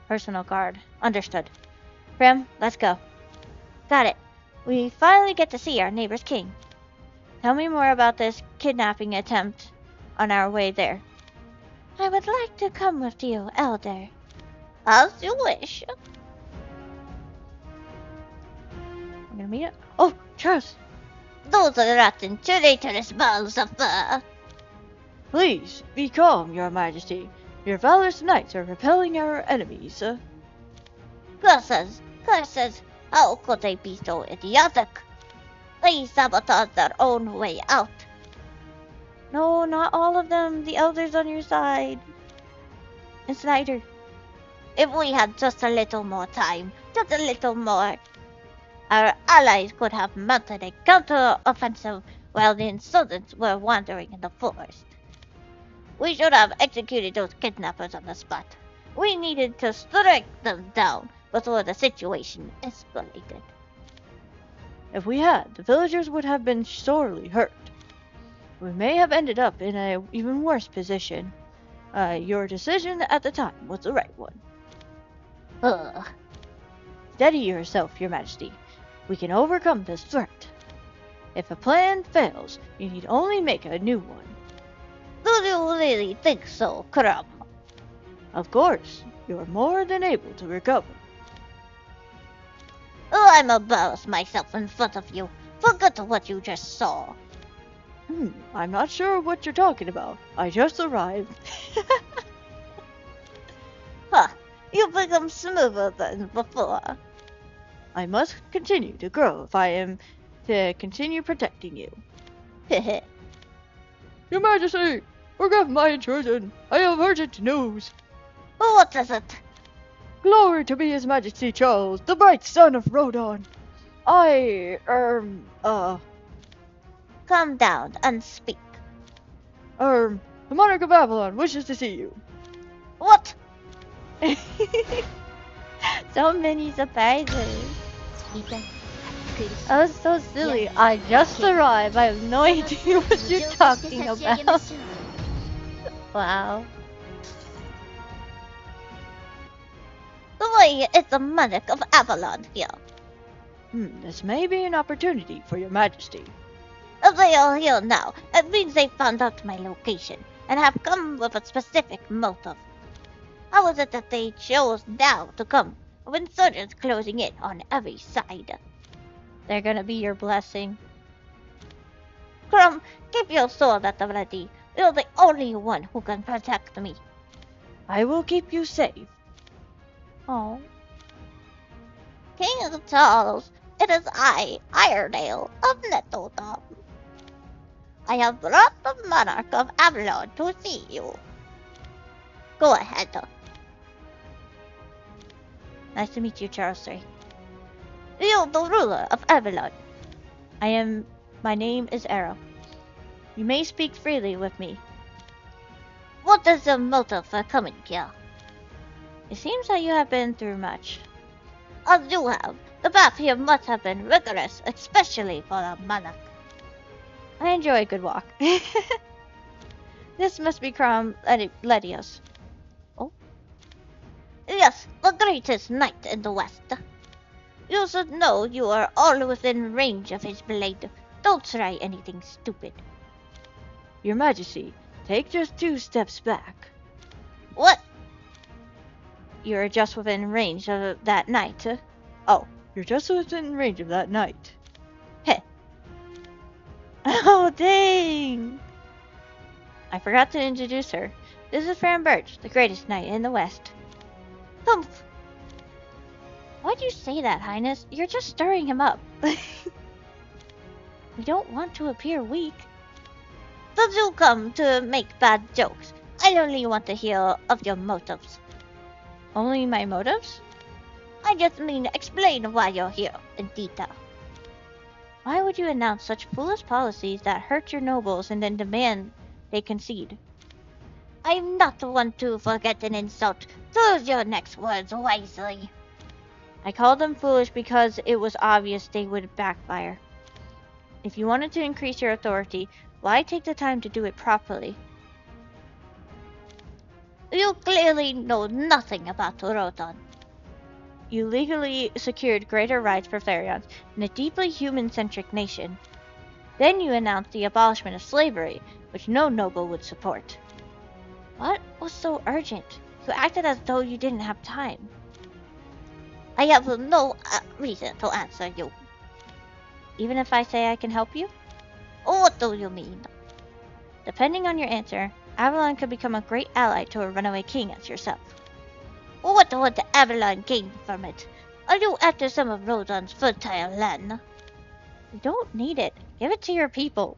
Personal guard. Understood. Prim, let's go. Got it. We finally get to see our neighbor's king. Tell me more about this kidnapping attempt on our way there. I would like to come with you, Elder. As you wish. I'm gonna meet it. Oh, Charles! Those are rotten traitorous balls of fur. Please, be calm, Your Majesty. Your valorous knights are repelling our enemies. Curses, curses. How could they be so idiotic? They sabotage their own way out. No, not all of them. The elders on your side. And Snyder. If we had just a little more time, just a little more, our allies could have mounted a counter-offensive while the insurgents were wandering in the forest. We should have executed those kidnappers on the spot. We needed to strike them down before the situation escalated. If we had, the villagers would have been sorely hurt. We may have ended up in an even worse position. Your decision at the time was the right one. Ugh. Steady yourself, Your Majesty. We can overcome this threat. If a plan fails, you need only make a new one. Do you really think so, Crumb? Of course, you are more than able to recover. Oh, I'm embarrassed myself in front of you. Forget what you just saw. I'm not sure what you're talking about. I just arrived. Huh, you've become smoother than before. I must continue to grow if I am to continue protecting you. Heh. Your Majesty, forgive my intrusion. I have urgent news. What is it? Glory to be His Majesty Charles, the bright son of Rodon. Calm down and speak. The monarch of Avalon wishes to see you. What? So many surprises. 痛い苦しい That was so silly. I just arrived. I have no idea what 浄 you're 化して talking 差し上げま about. しょう Wow. Why, it's the monarch of Avalon here. This may be an opportunity for Your Majesty. If they are here now, it means they found out my location and have come with a specific motive. How is it that they chose now to come with insurgents closing in on every side? They're gonna be your blessing. Crumb, keep your sword at the ready. You're the only one who can protect me. I will keep you safe. Oh. King Charles, it is I, Iredale of Nettledom. I have brought the monarch of Avalon to see you. Go ahead. Nice to meet you, Charles III. You, the ruler of Avalon. My name is Arrow. You may speak freely with me. What is your motive for coming here? It seems that you have been through much. As you have, the path here must have been rigorous, especially for a monarch. I enjoy a good walk. This must be Crom Ledios. Yes, the greatest knight in the West. You should know you are all within range of his blade. Don't try anything stupid. Your Majesty, take just 2 steps back. What? You're just within range of that knight. Oh, you're just within range of that knight. Heh. Oh, dang! I forgot to introduce her. This is Fran Birch, the greatest knight in the West. Humph. Why'd you say that, Highness? You're just stirring him up. We don't want to appear weak. Did you come to make bad jokes? I only want to hear of your motives. Only my motives? I just mean explain why you're here in detail. Why would you announce such foolish policies that hurt your nobles and then demand they concede? I'm not one to forget an insult. Choose your next words wisely. I called them foolish because it was obvious they would backfire. If you wanted to increase your authority, why take the time to do it properly? You clearly know nothing about Rodan. You legally secured greater rights for Farions in a deeply human-centric nation. Then you announced the abolishment of slavery, which no noble would support. What was so urgent? You acted as though you didn't have time. I have no reason to answer you. Even if I say I can help you? What do you mean? Depending on your answer, Avalon could become a great ally to a runaway king as yourself. What would the Avalon gain from it? Are you after some of Rodan's fertile land? You don't need it. Give it to your people.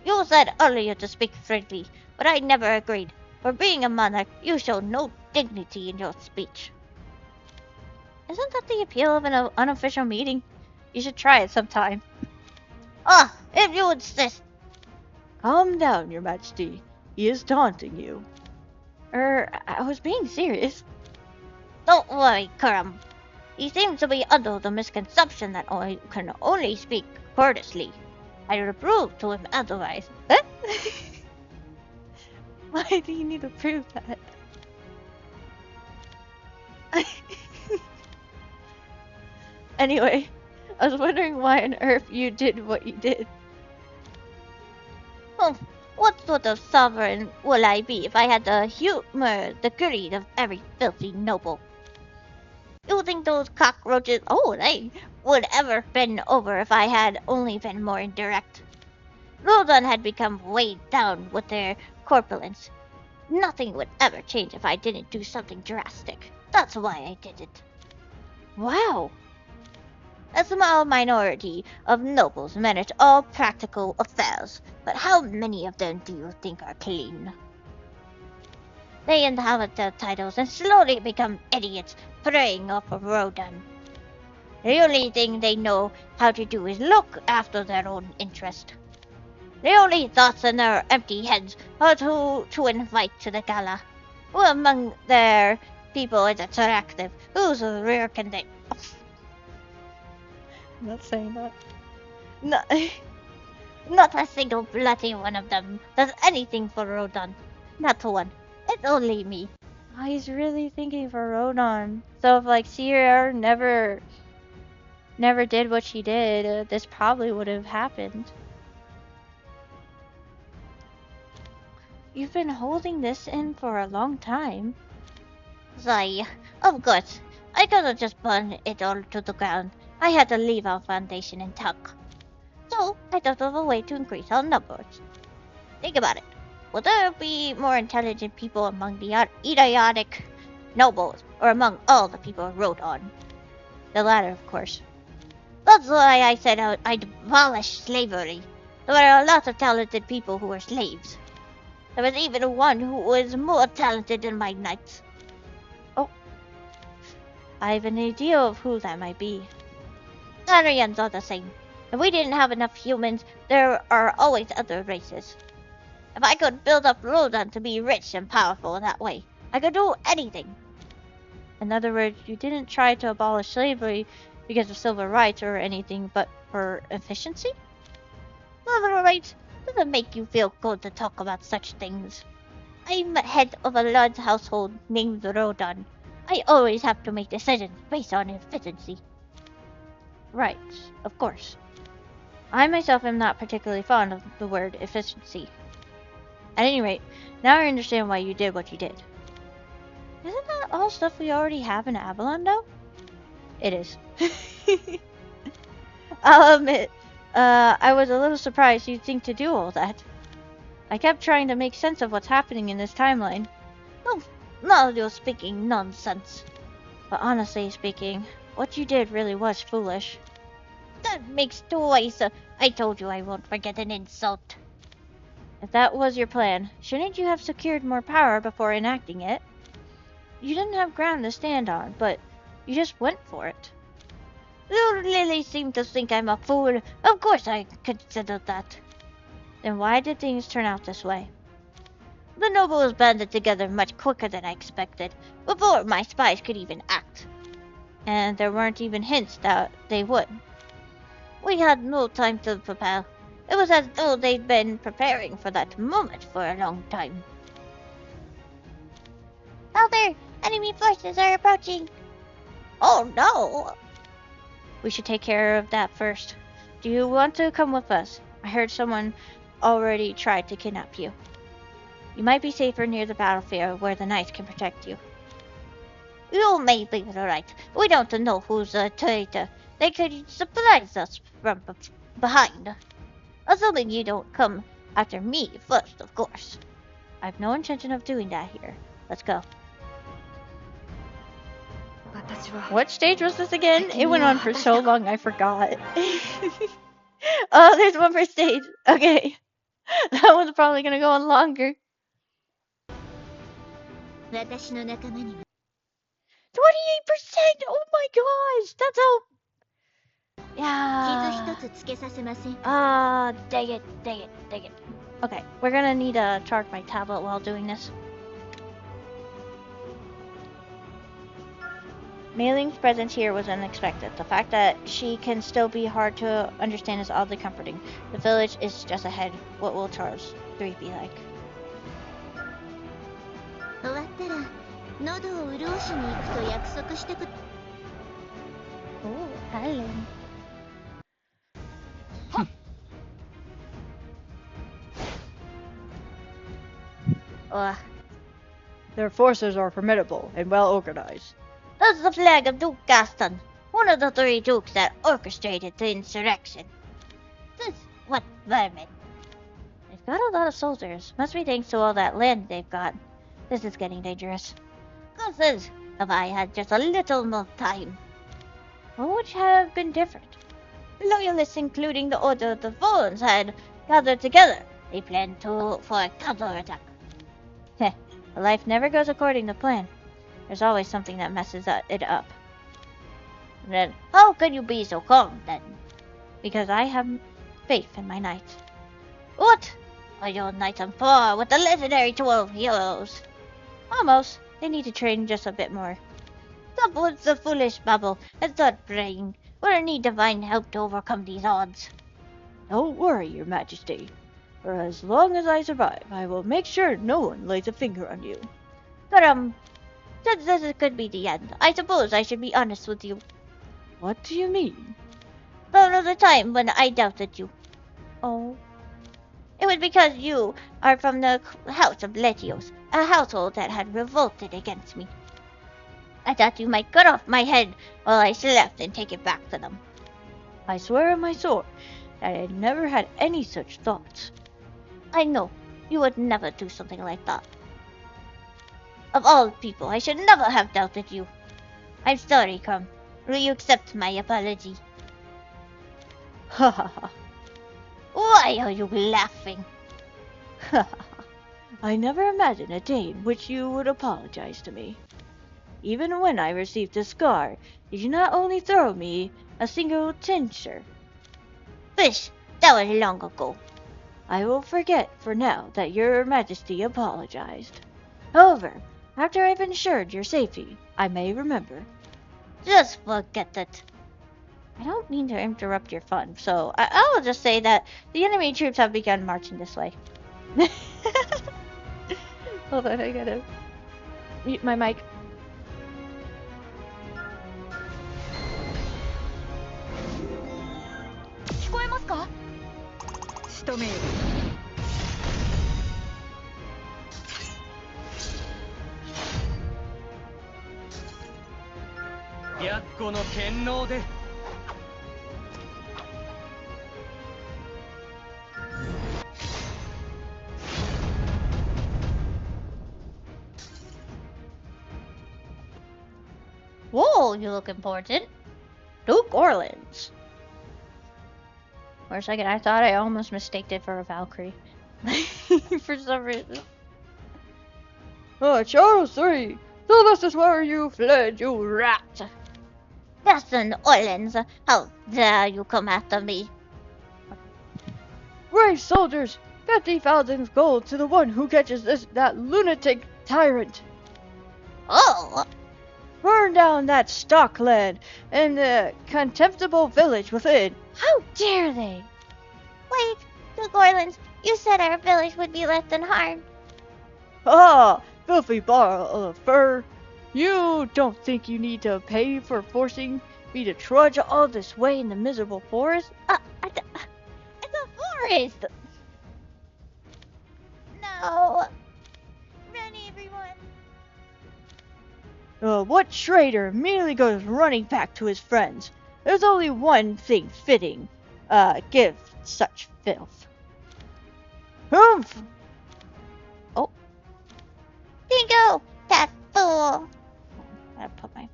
You said earlier to speak freely, but I never agreed. For being a monarch, you show no dignity in your speech. Isn't that the appeal of an unofficial meeting? You should try it sometime. Ah, if you insist. Calm down, Your Majesty. He is taunting you. I was being serious. Don't worry, Kurum. He seems to be under the misconception that I can only speak courteously. I will prove to him otherwise. Huh? Why do you need to prove that? Anyway, I was wondering why on earth you did what you did. What sort of sovereign would I be if I had to humor the greed of every filthy noble? You think those cockroaches, they would ever bend over if I had only been more indirect? Rodan had become weighed down with their corpulence. Nothing would ever change if I didn't do something drastic. That's why I did it. Wow. A small minority of nobles manage all practical affairs, but how many of them do you think are clean? They inherit their titles and slowly become idiots preying off of Rodan. The only thing they know how to do is look after their own interest. The only thoughts in their empty heads are to invite to the gala. Who among their people is attractive? Whose rear can they... I'm not saying that. No, not a single bloody one of them does anything for Rodan. Not one. It's only me. Oh, he's really thinking for Rodan. So if like Sierra never did what she did, this probably would have happened. You've been holding this in for a long time. Zai, of course. I couldn't just burn it all to the ground. I had to leave our foundation intact. So I thought of a way to increase our numbers. Think about it. Will there be more intelligent people among the idiotic nobles, or among all the people who wrote on? The latter, of course. That's why I said I'd abolish slavery. There were a lot of talented people who were slaves. There was even one who was more talented than my knights. Oh. I have an idea of who that might be. Arians are the same. If we didn't have enough humans, there are always other races. If I could build up Rodan to be rich and powerful that way, I could do anything. In other words, you didn't try to abolish slavery because of civil rights or anything, but for efficiency? Civil rights doesn't make you feel good to talk about such things. I'm head of a large household named Rodan. I always have to make decisions based on efficiency. Right, of course. I myself am not particularly fond of the word efficiency. At any rate, now I understand why you did what you did. Isn't that all stuff we already have in Avalon, though? It is. I'll admit, I was a little surprised you'd think to do all that. I kept trying to make sense of what's happening in this timeline. Oh, now you're speaking nonsense. But honestly speaking, what you did really was foolish. That makes twice. I told you I won't forget an insult. If that was your plan, shouldn't you have secured more power before enacting it? You didn't have ground to stand on, but you just went for it. You really seem to think I'm a fool. Of course I considered that. Then why did things turn out this way? The nobles banded together much quicker than I expected, before my spies could even act. And there weren't even hints that they would. We had no time to prepare. It was as though they'd been preparing for that moment for a long time. Elder, enemy forces are approaching. Oh no! We should take care of that first. Do you want to come with us? I heard someone already tried to kidnap you. You might be safer near the battlefield where the knights can protect you. You may be right. We don't know who's a traitor. They could surprise us from behind. Assuming you don't come after me first, of course. I've no intention of doing that here. Let's go. 私は What stage was this again? It went on for so long I forgot. Oh, there's one per stage. Okay. That one's probably gonna go on longer. 私の仲間には 28%! Oh my gosh! That's how... 傷 Yeah. 一つつけさせません Dang it. Okay, we're gonna need to charge my tablet while doing this. Mailing's presence here was unexpected. The fact that she can still be hard to understand is oddly comforting. The village is just ahead. What will Charles 3 be like? 終わったら喉を潤しに行くと約束してく Oh, Helen. Ugh. Their forces are formidable and well organized. That's the flag of Duke Gaston, one of the 3 dukes that orchestrated the insurrection. This, what vermin? They've got a lot of soldiers. Must be thanks to all that land they've got. This is getting dangerous. Gooses, if I had just a little more time. What would have been different? Loyalists, including the Order of the Thorns, had gathered together. They planned for a counterattack. Heh, life never goes according to plan. There's always something that messes it up. Then how can you be so calm then? Because I have faith in my knights. What? Are your knights on par with the legendary 12 heroes? Almost. They need to train just a bit more. Stop with the foolish babble and start praying. We'll need divine help to overcome these odds. Don't worry, Your Majesty. For as long as I survive, I will make sure no one lays a finger on you. But since this could be the end, I suppose I should be honest with you. What do you mean? There was a time when I doubted you. Oh. It was because you are from the House of Letios, a household that had revolted against me. I thought you might cut off my head while I slept and take it back to them. I swear on my sword that I never had any such thoughts. I know you would never do something like that. Of all people, I should never have doubted you. I'm sorry, Crumb. Will you accept my apology? Ha ha ha. Why are you laughing? Ha ha ha. I never imagined a day in which you would apologize to me. Even when I received a scar, did you not only throw me a single tincture? Fish, that was long ago. I will forget for now that Your Majesty apologized. However, after I've ensured your safety, I may remember. Just forget it. I don't mean to interrupt your fun, so I will just say that the enemy troops have begun marching this way. Hold on, I gotta mute my mic. Ka? 仕留めよ 白虎の剣能で Whoa, you look important. Duke Orleans. For a second, I thought I almost mistaked it for a Valkyrie. For some reason. Oh, Charles III! So this is where you fled, you rat! Gaston Orleans, how dare you come after me? Brave soldiers, 50,000 gold to the one who catches that lunatic tyrant. Oh, Burn down that stockland and the contemptible village within. How dare they? wait, the Gorlins, you said our village would be left unharmed. Ah, filthy ball of fur. You don't think you need to pay for forcing me to trudge all this way in the miserable forest? It's a forest. No. Run, everyone. What traitor immediately goes running back to his friends? There's only one thing fitting. Give such filth. Humph! Dingo, that fool. I put my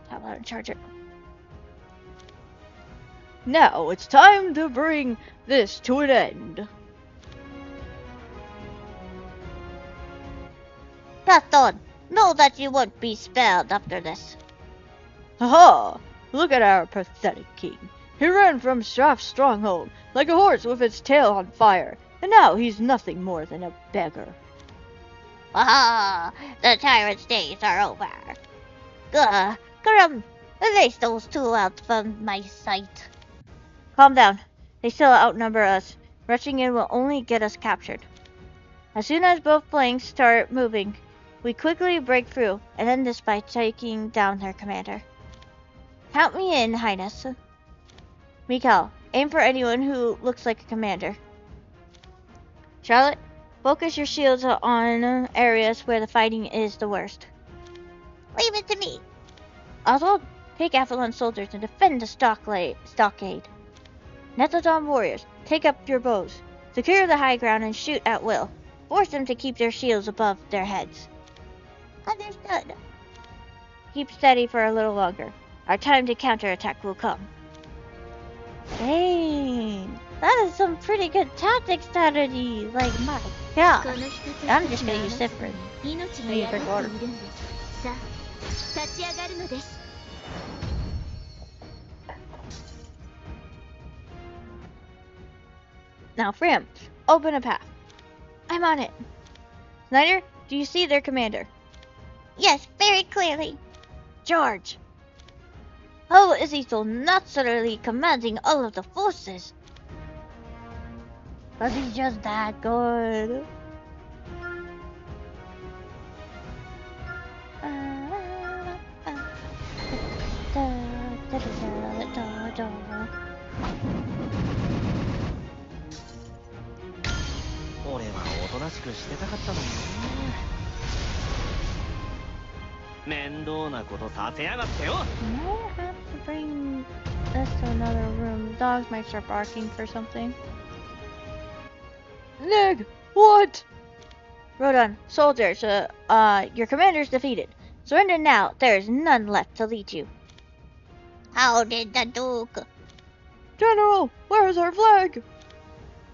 tablet on charger. Now it's time to bring this to an end. Gaston, know that you won't be spared after this. Haha! Look at our pathetic king. He ran from Straff's stronghold like a horse with its tail on fire, and now he's nothing more than a beggar. Aha! The tyrant's days are over. Grum, erase those two out from my sight. Calm down. They still outnumber us. Rushing in will only get us captured. As soon as both flanks start moving, we quickly break through and end this by taking down their commander. Count me in, Highness. Mikal, aim for anyone who looks like a commander. Charlotte, focus your shields on areas where the fighting is the worst. Leave it to me. Oswald, take Avalon soldiers and defend the stockade. Nethodon warriors, take up your bows. Secure the high ground and shoot at will. Force them to keep their shields above their heads. Understood. Keep steady for a little longer. Our time to counterattack will come. Dang, that is some pretty good tactic strategy. Like, my こ god. の人たち I'm just gonna use Sifrin. 命が Maybe 宿って drink water. いるんですさあ立ち上がるのです Now, Fram, open a path. I'm on it. Snyder, do you see their commander? Yes, very clearly. George. How is he so naturally commanding all of the forces? Was he just that good? I have to bring this to another room. Dogs might start barking for something. Nig, what? Rodon, soldiers, your commander's defeated. Surrender now. There is none left to lead you. How did the Duke? General, where's our flag?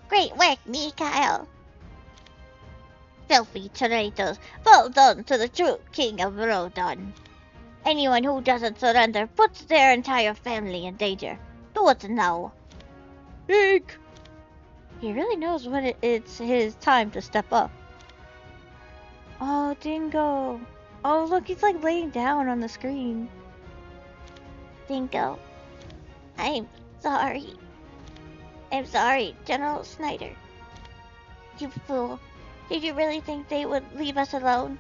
Great work, Mikhail. Filthy traitors, well done to the true king of Rodon. Anyone who doesn't surrender puts their entire family in danger. Do it now. Eek! He really knows when it's his time to step up. Oh, Dingo. Oh, look, he's like laying down on the screen. Dingo, I'm sorry. I'm sorry, General Snyder. You fool. Did you really think they would leave us alone?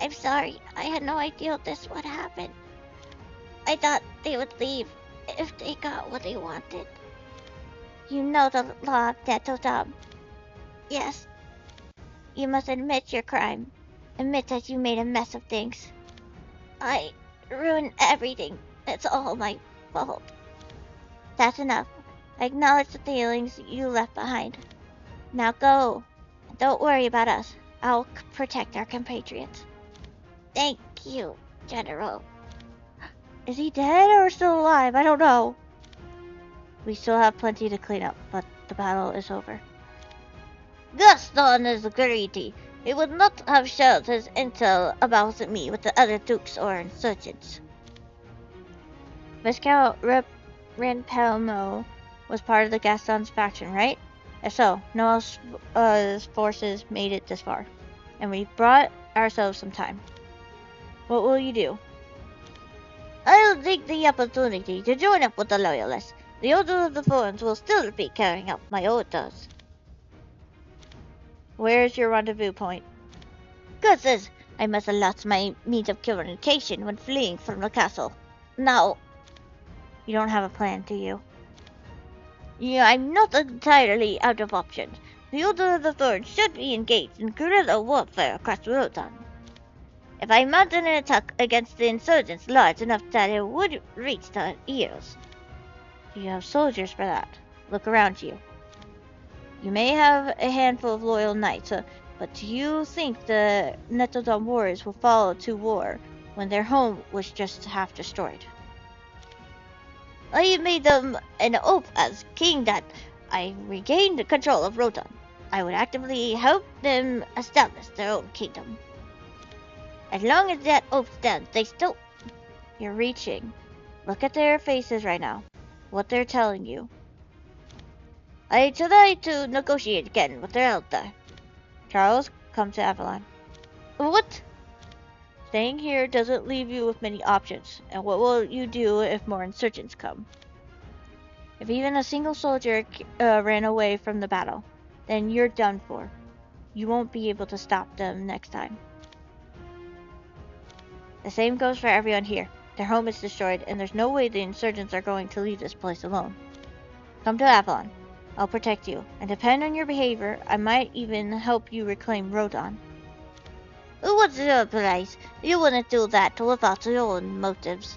I'm sorry. I had no idea this would happen. I thought they would leave if they got what they wanted. You know the law of Netodam. Yes. You must admit your crime. Admit that you made a mess of things. I ruined everything. It's all my fault. That's enough. I acknowledge the feelings you left behind. Now go. Don't worry about us. I'll protect our compatriots. Thank you, General. Is he dead or still alive? I don't know. We still have plenty to clean up, but the battle is over. Gaston is greedy. He would not have shared his intel about me with the other dukes or insurgents. Viscount Rampelmo was part of the Gaston's faction, right? If so, Noel's forces made it this far, and we brought ourselves some time. What will you do? I'll take the opportunity to join up with the Loyalists. The Order of the Thorns will still be carrying out my orders. Where's your rendezvous point? Curses! I must have lost my means of communication when fleeing from the castle. Now, You don't have a plan, do you? yeah, I'm not entirely out of options. The Order of the Thorns should be engaged in guerrilla warfare across Rodan. If I mount an attack against the insurgents large enough that it would reach their ears. You have soldiers for that. Look around you. You may have a handful of loyal knights, but do you think the Netodon warriors will follow to war when their home was just half destroyed? I made them an oath as king that I regained control of Rodan. I would actively help them establish their own kingdom. As long as that oath stands, they still... You're reaching. Look at their faces right now. What they're telling you. I try to negotiate again with their elder. Charles, come to Avalon. What? Staying here doesn't leave you with many options, and what will you do if more insurgents come? If even a single soldier ran away from the battle, then you're done for. You won't be able to stop them next time. The same goes for everyone here. Their home is destroyed, and there's no way the insurgents are going to leave this place alone. Come to Avalon. I'll protect you, and depend on your behavior, I might even help you reclaim Rodan. What's your price? You wouldn't do that without your own motives.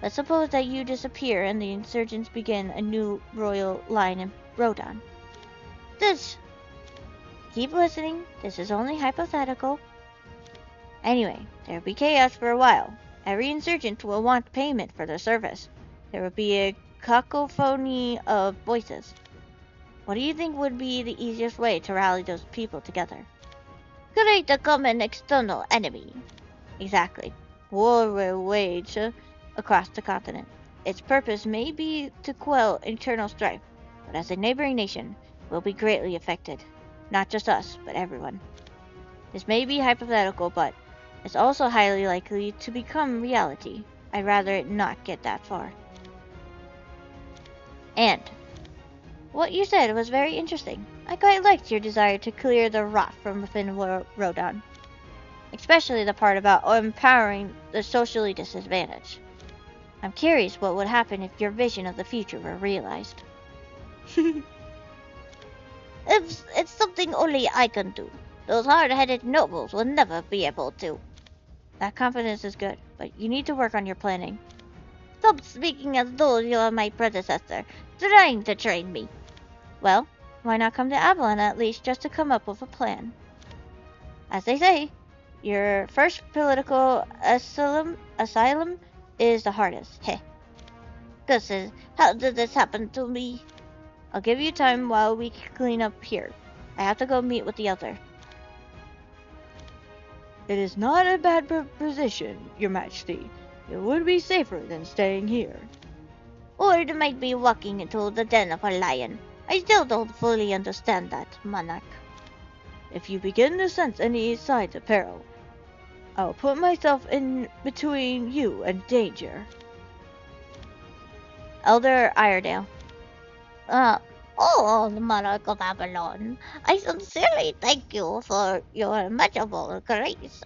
Let's suppose that you disappear and the insurgents begin a new royal line in Rodan. Keep listening. This is only hypothetical. Anyway, there will be chaos for a while. Every insurgent will want payment for their service. There will be a cacophony of voices. What do you think would be the easiest way to rally those people together? Create a common external enemy. Exactly. War will wage across the continent. Its purpose may be to quell internal strife, but as a neighboring nation, we'll be greatly affected. Not just us, but everyone. This may be hypothetical, but it's also highly likely to become reality. I'd rather it not get that far. And what you said was very interesting. I quite liked your desire to clear the rot from within Rodan. Especially the part about empowering the socially disadvantaged. I'm curious what would happen if your vision of the future were realized. It's something only I can do. Those hard-headed nobles will never be able to. That confidence is good, but you need to work on your planning. Stop speaking as though you are my predecessor, trying to train me. Well, why not come to Avalon at least just to come up with a plan? As they say, your first political asylum is the hardest. Heh. Curses, how did this happen to me? I'll give you time while we clean up here. I have to go meet with the other. It is not a bad position, Your Majesty. It would be safer than staying here. Or it might be walking into the den of a lion. I still don't fully understand that, Monarch. If you begin to sense any signs of peril, I'll put myself in between you and danger. Elder Iredale. Oh, Monarch of Avalon, I sincerely thank you for your immeasurable grace.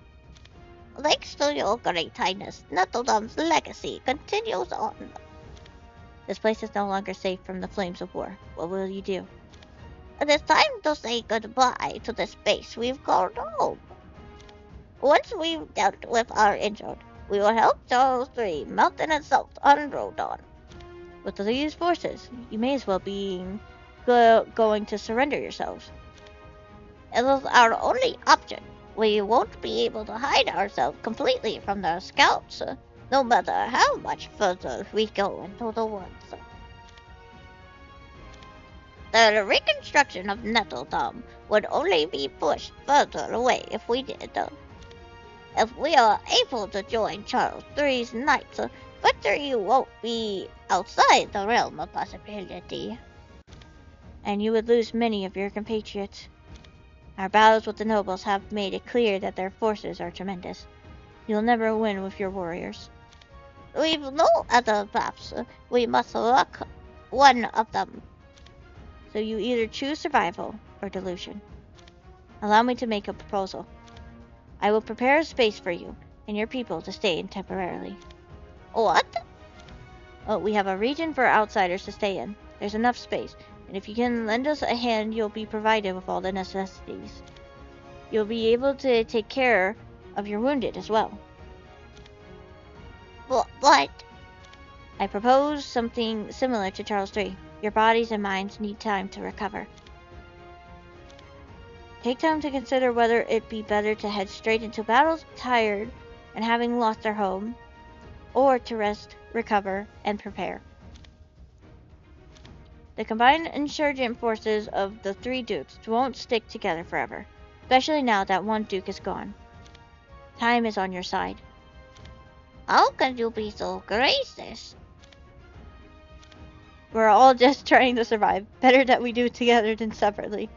Thanks to your great highness, Nettledom's legacy continues on. This place is no longer safe from the flames of war. What will you do? It is time to say goodbye to the space we've called home. Once we've dealt with our injured, we will help Charles III mount an assault on Rodan. With these forces, you may as well be going to surrender yourselves. It is our only option. We won't be able to hide ourselves completely from their scouts, no matter how much further we go into the woods. The reconstruction of Nettledom would only be pushed further away if we did. If we are able to join Charles III's knights, victory won't be outside the realm of possibility. and you would lose many of your compatriots. Our battles with the nobles have made it clear that their forces are tremendous. You'll never win with your warriors. We've no other paths. We must walk one of them. So you either choose survival or delusion. Allow me to make a proposal. I will prepare a space for you and your people to stay in temporarily. What? Oh, we have a region for outsiders to stay in. There's enough space, and if you can lend us a hand, you'll be provided with all the necessities. You'll be able to take care of your wounded as well. What? I propose something similar to Charles III. Your bodies and minds need time to recover. Take time to consider whether it be better to head straight into battle tired and having lost their home, or to rest, recover, and prepare. The combined insurgent forces of the three dukes won't stick together forever, especially now that one duke is gone. Time is on your side. How can you be so gracious? We're all just trying to survive. Better that we do it together than separately.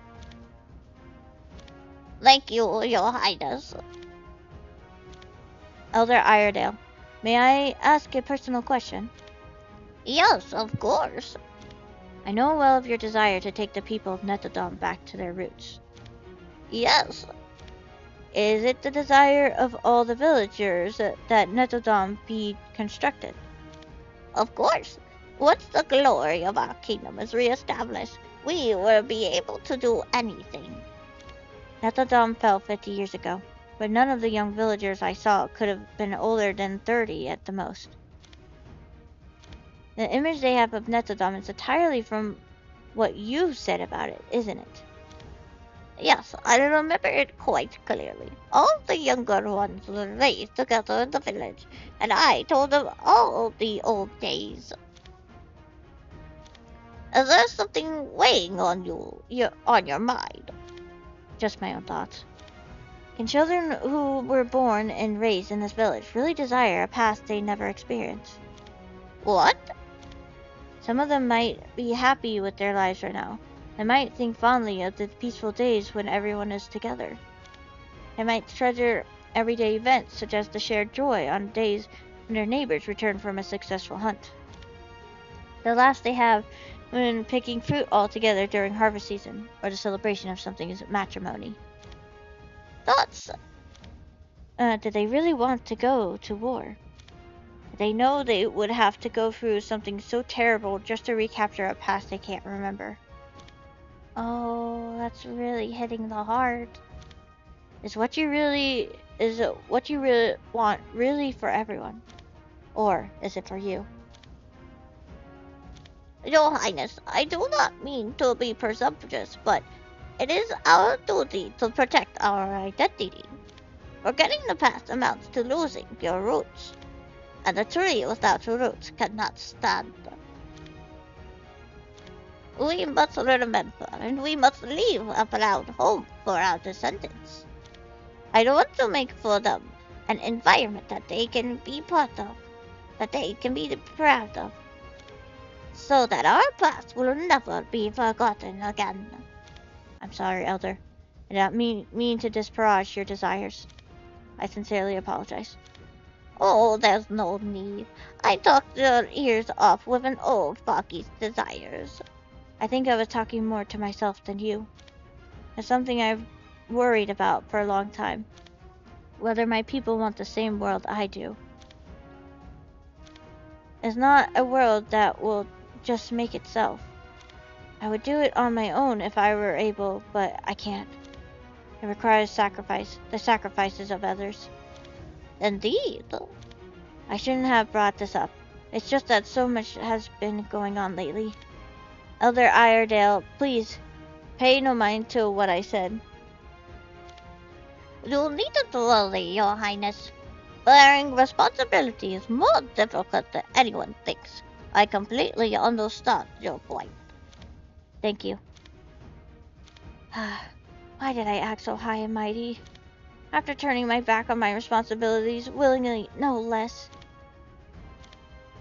Thank you, Your Highness. Elder Iredale, may I ask a personal question? Yes, of course. I know well of your desire to take the people of Netodon back to their roots. Yes. Is it the desire of all the villagers that Netodon be constructed? Of course. Once the glory of our kingdom is reestablished, we will be able to do anything. Netodon fell 50 years ago, but none of the young villagers I saw could have been older than 30 at the most. The image they have of Netodon is entirely from what you said about it, isn't it? Yes, I remember it quite clearly. All the younger ones were raised together in the village, and I told them all the old days. Is there something weighing on on your mind? Just my own thoughts. Can children who were born and raised in this village really desire a past they never experienced? What? Some of them might be happy with their lives right now. They might think fondly of the peaceful days when everyone is together. They might treasure everyday events such as the shared joy on days when their neighbors return from a successful hunt. The last they have when picking fruit all together during harvest season, or the celebration of something's matrimony. Thoughts? Do they really want to go to war? They know they would have to go through something so terrible just to recapture a past they can't remember. Oh, that's really hitting the heart. Is what you really want really for everyone? Or is it for you? Your Highness, I do not mean to be presumptuous, but it is our duty to protect our identity. Forgetting the past amounts to losing your roots, and a tree without roots cannot stand. We must remember, and we must leave a proud home for our descendants. I want to make for them an environment that they can be part of, that they can be proud of, so that our past will never be forgotten again. I'm sorry, Elder. I did not mean to disparage your desires. I sincerely apologize. Oh, there's no need. I talked your ears off with an old foggy's desires. I think I was talking more to myself than you. It's something I've worried about for a long time. Whether my people want the same world I do. It's not a world that will just make itself. I would do it on my own if I were able, but I can't. It requires sacrifice, the sacrifices of others. Indeed. I shouldn't have brought this up. It's just that so much has been going on lately. Elder Iredale, please, pay no mind to what I said. You needn't worry, Your Highness. Bearing responsibility is more difficult than anyone thinks. I completely understand your point. Thank you. Why did I act so high and mighty? After turning my back on my responsibilities, willingly, no less.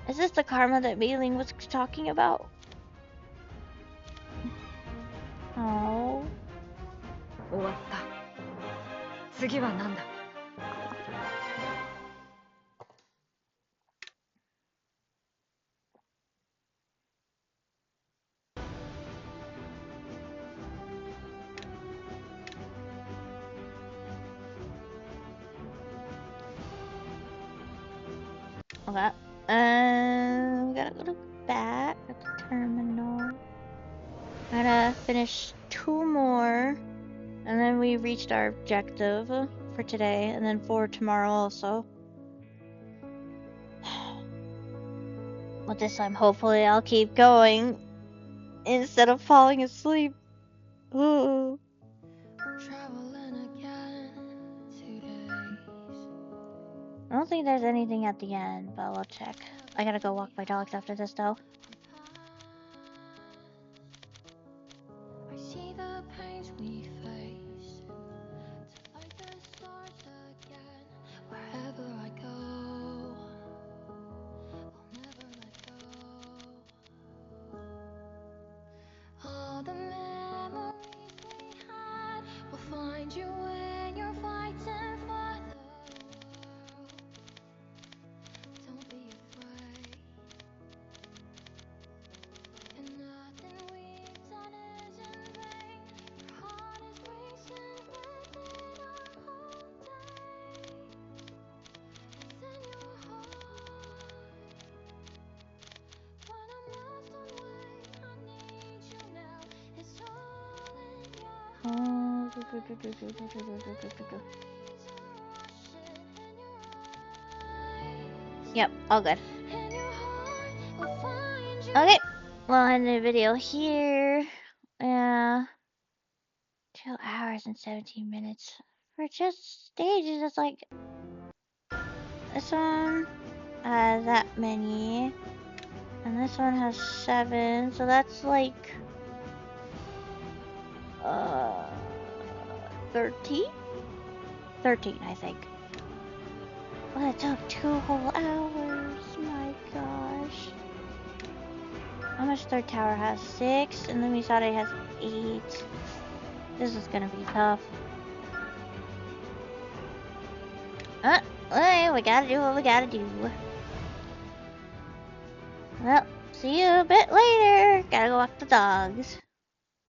Is this the karma that Mei Ling was talking about? 終わった。次は何だ？ Okay. We gotta go to back at the terminal. Gotta finish 2 more. And then we reached our objective for today. And then for tomorrow also. But this time, hopefully, I'll keep going instead of falling asleep. Ooh. I don't think there's anything at the end, but we'll check. I gotta go walk my dogs after this, though. I see the pains we face to light the stars again. Wherever I go, I'll never let go. All the memories we had will find you when you're fighting for the world. Don't be afraid. And nothing we've done is in vain. Your heart is racing within our whole days. It's in your heart. When I'm lost on way, I need you now. It's all in your heart. Yep, all good. In your heart, we'll find you. Okay, we'll end the video here. Yeah. 2 hours and 17 minutes. For just stages, it's like... This one has that many. And this one has 7, so that's like... 13? 13, I think. Well, it took 2 whole hours. My gosh. How much Third Tower has? 6, and then Misade has 8. This is gonna be tough. Well, we gotta do what we gotta do. Well, see you a bit later. Gotta go walk the dogs.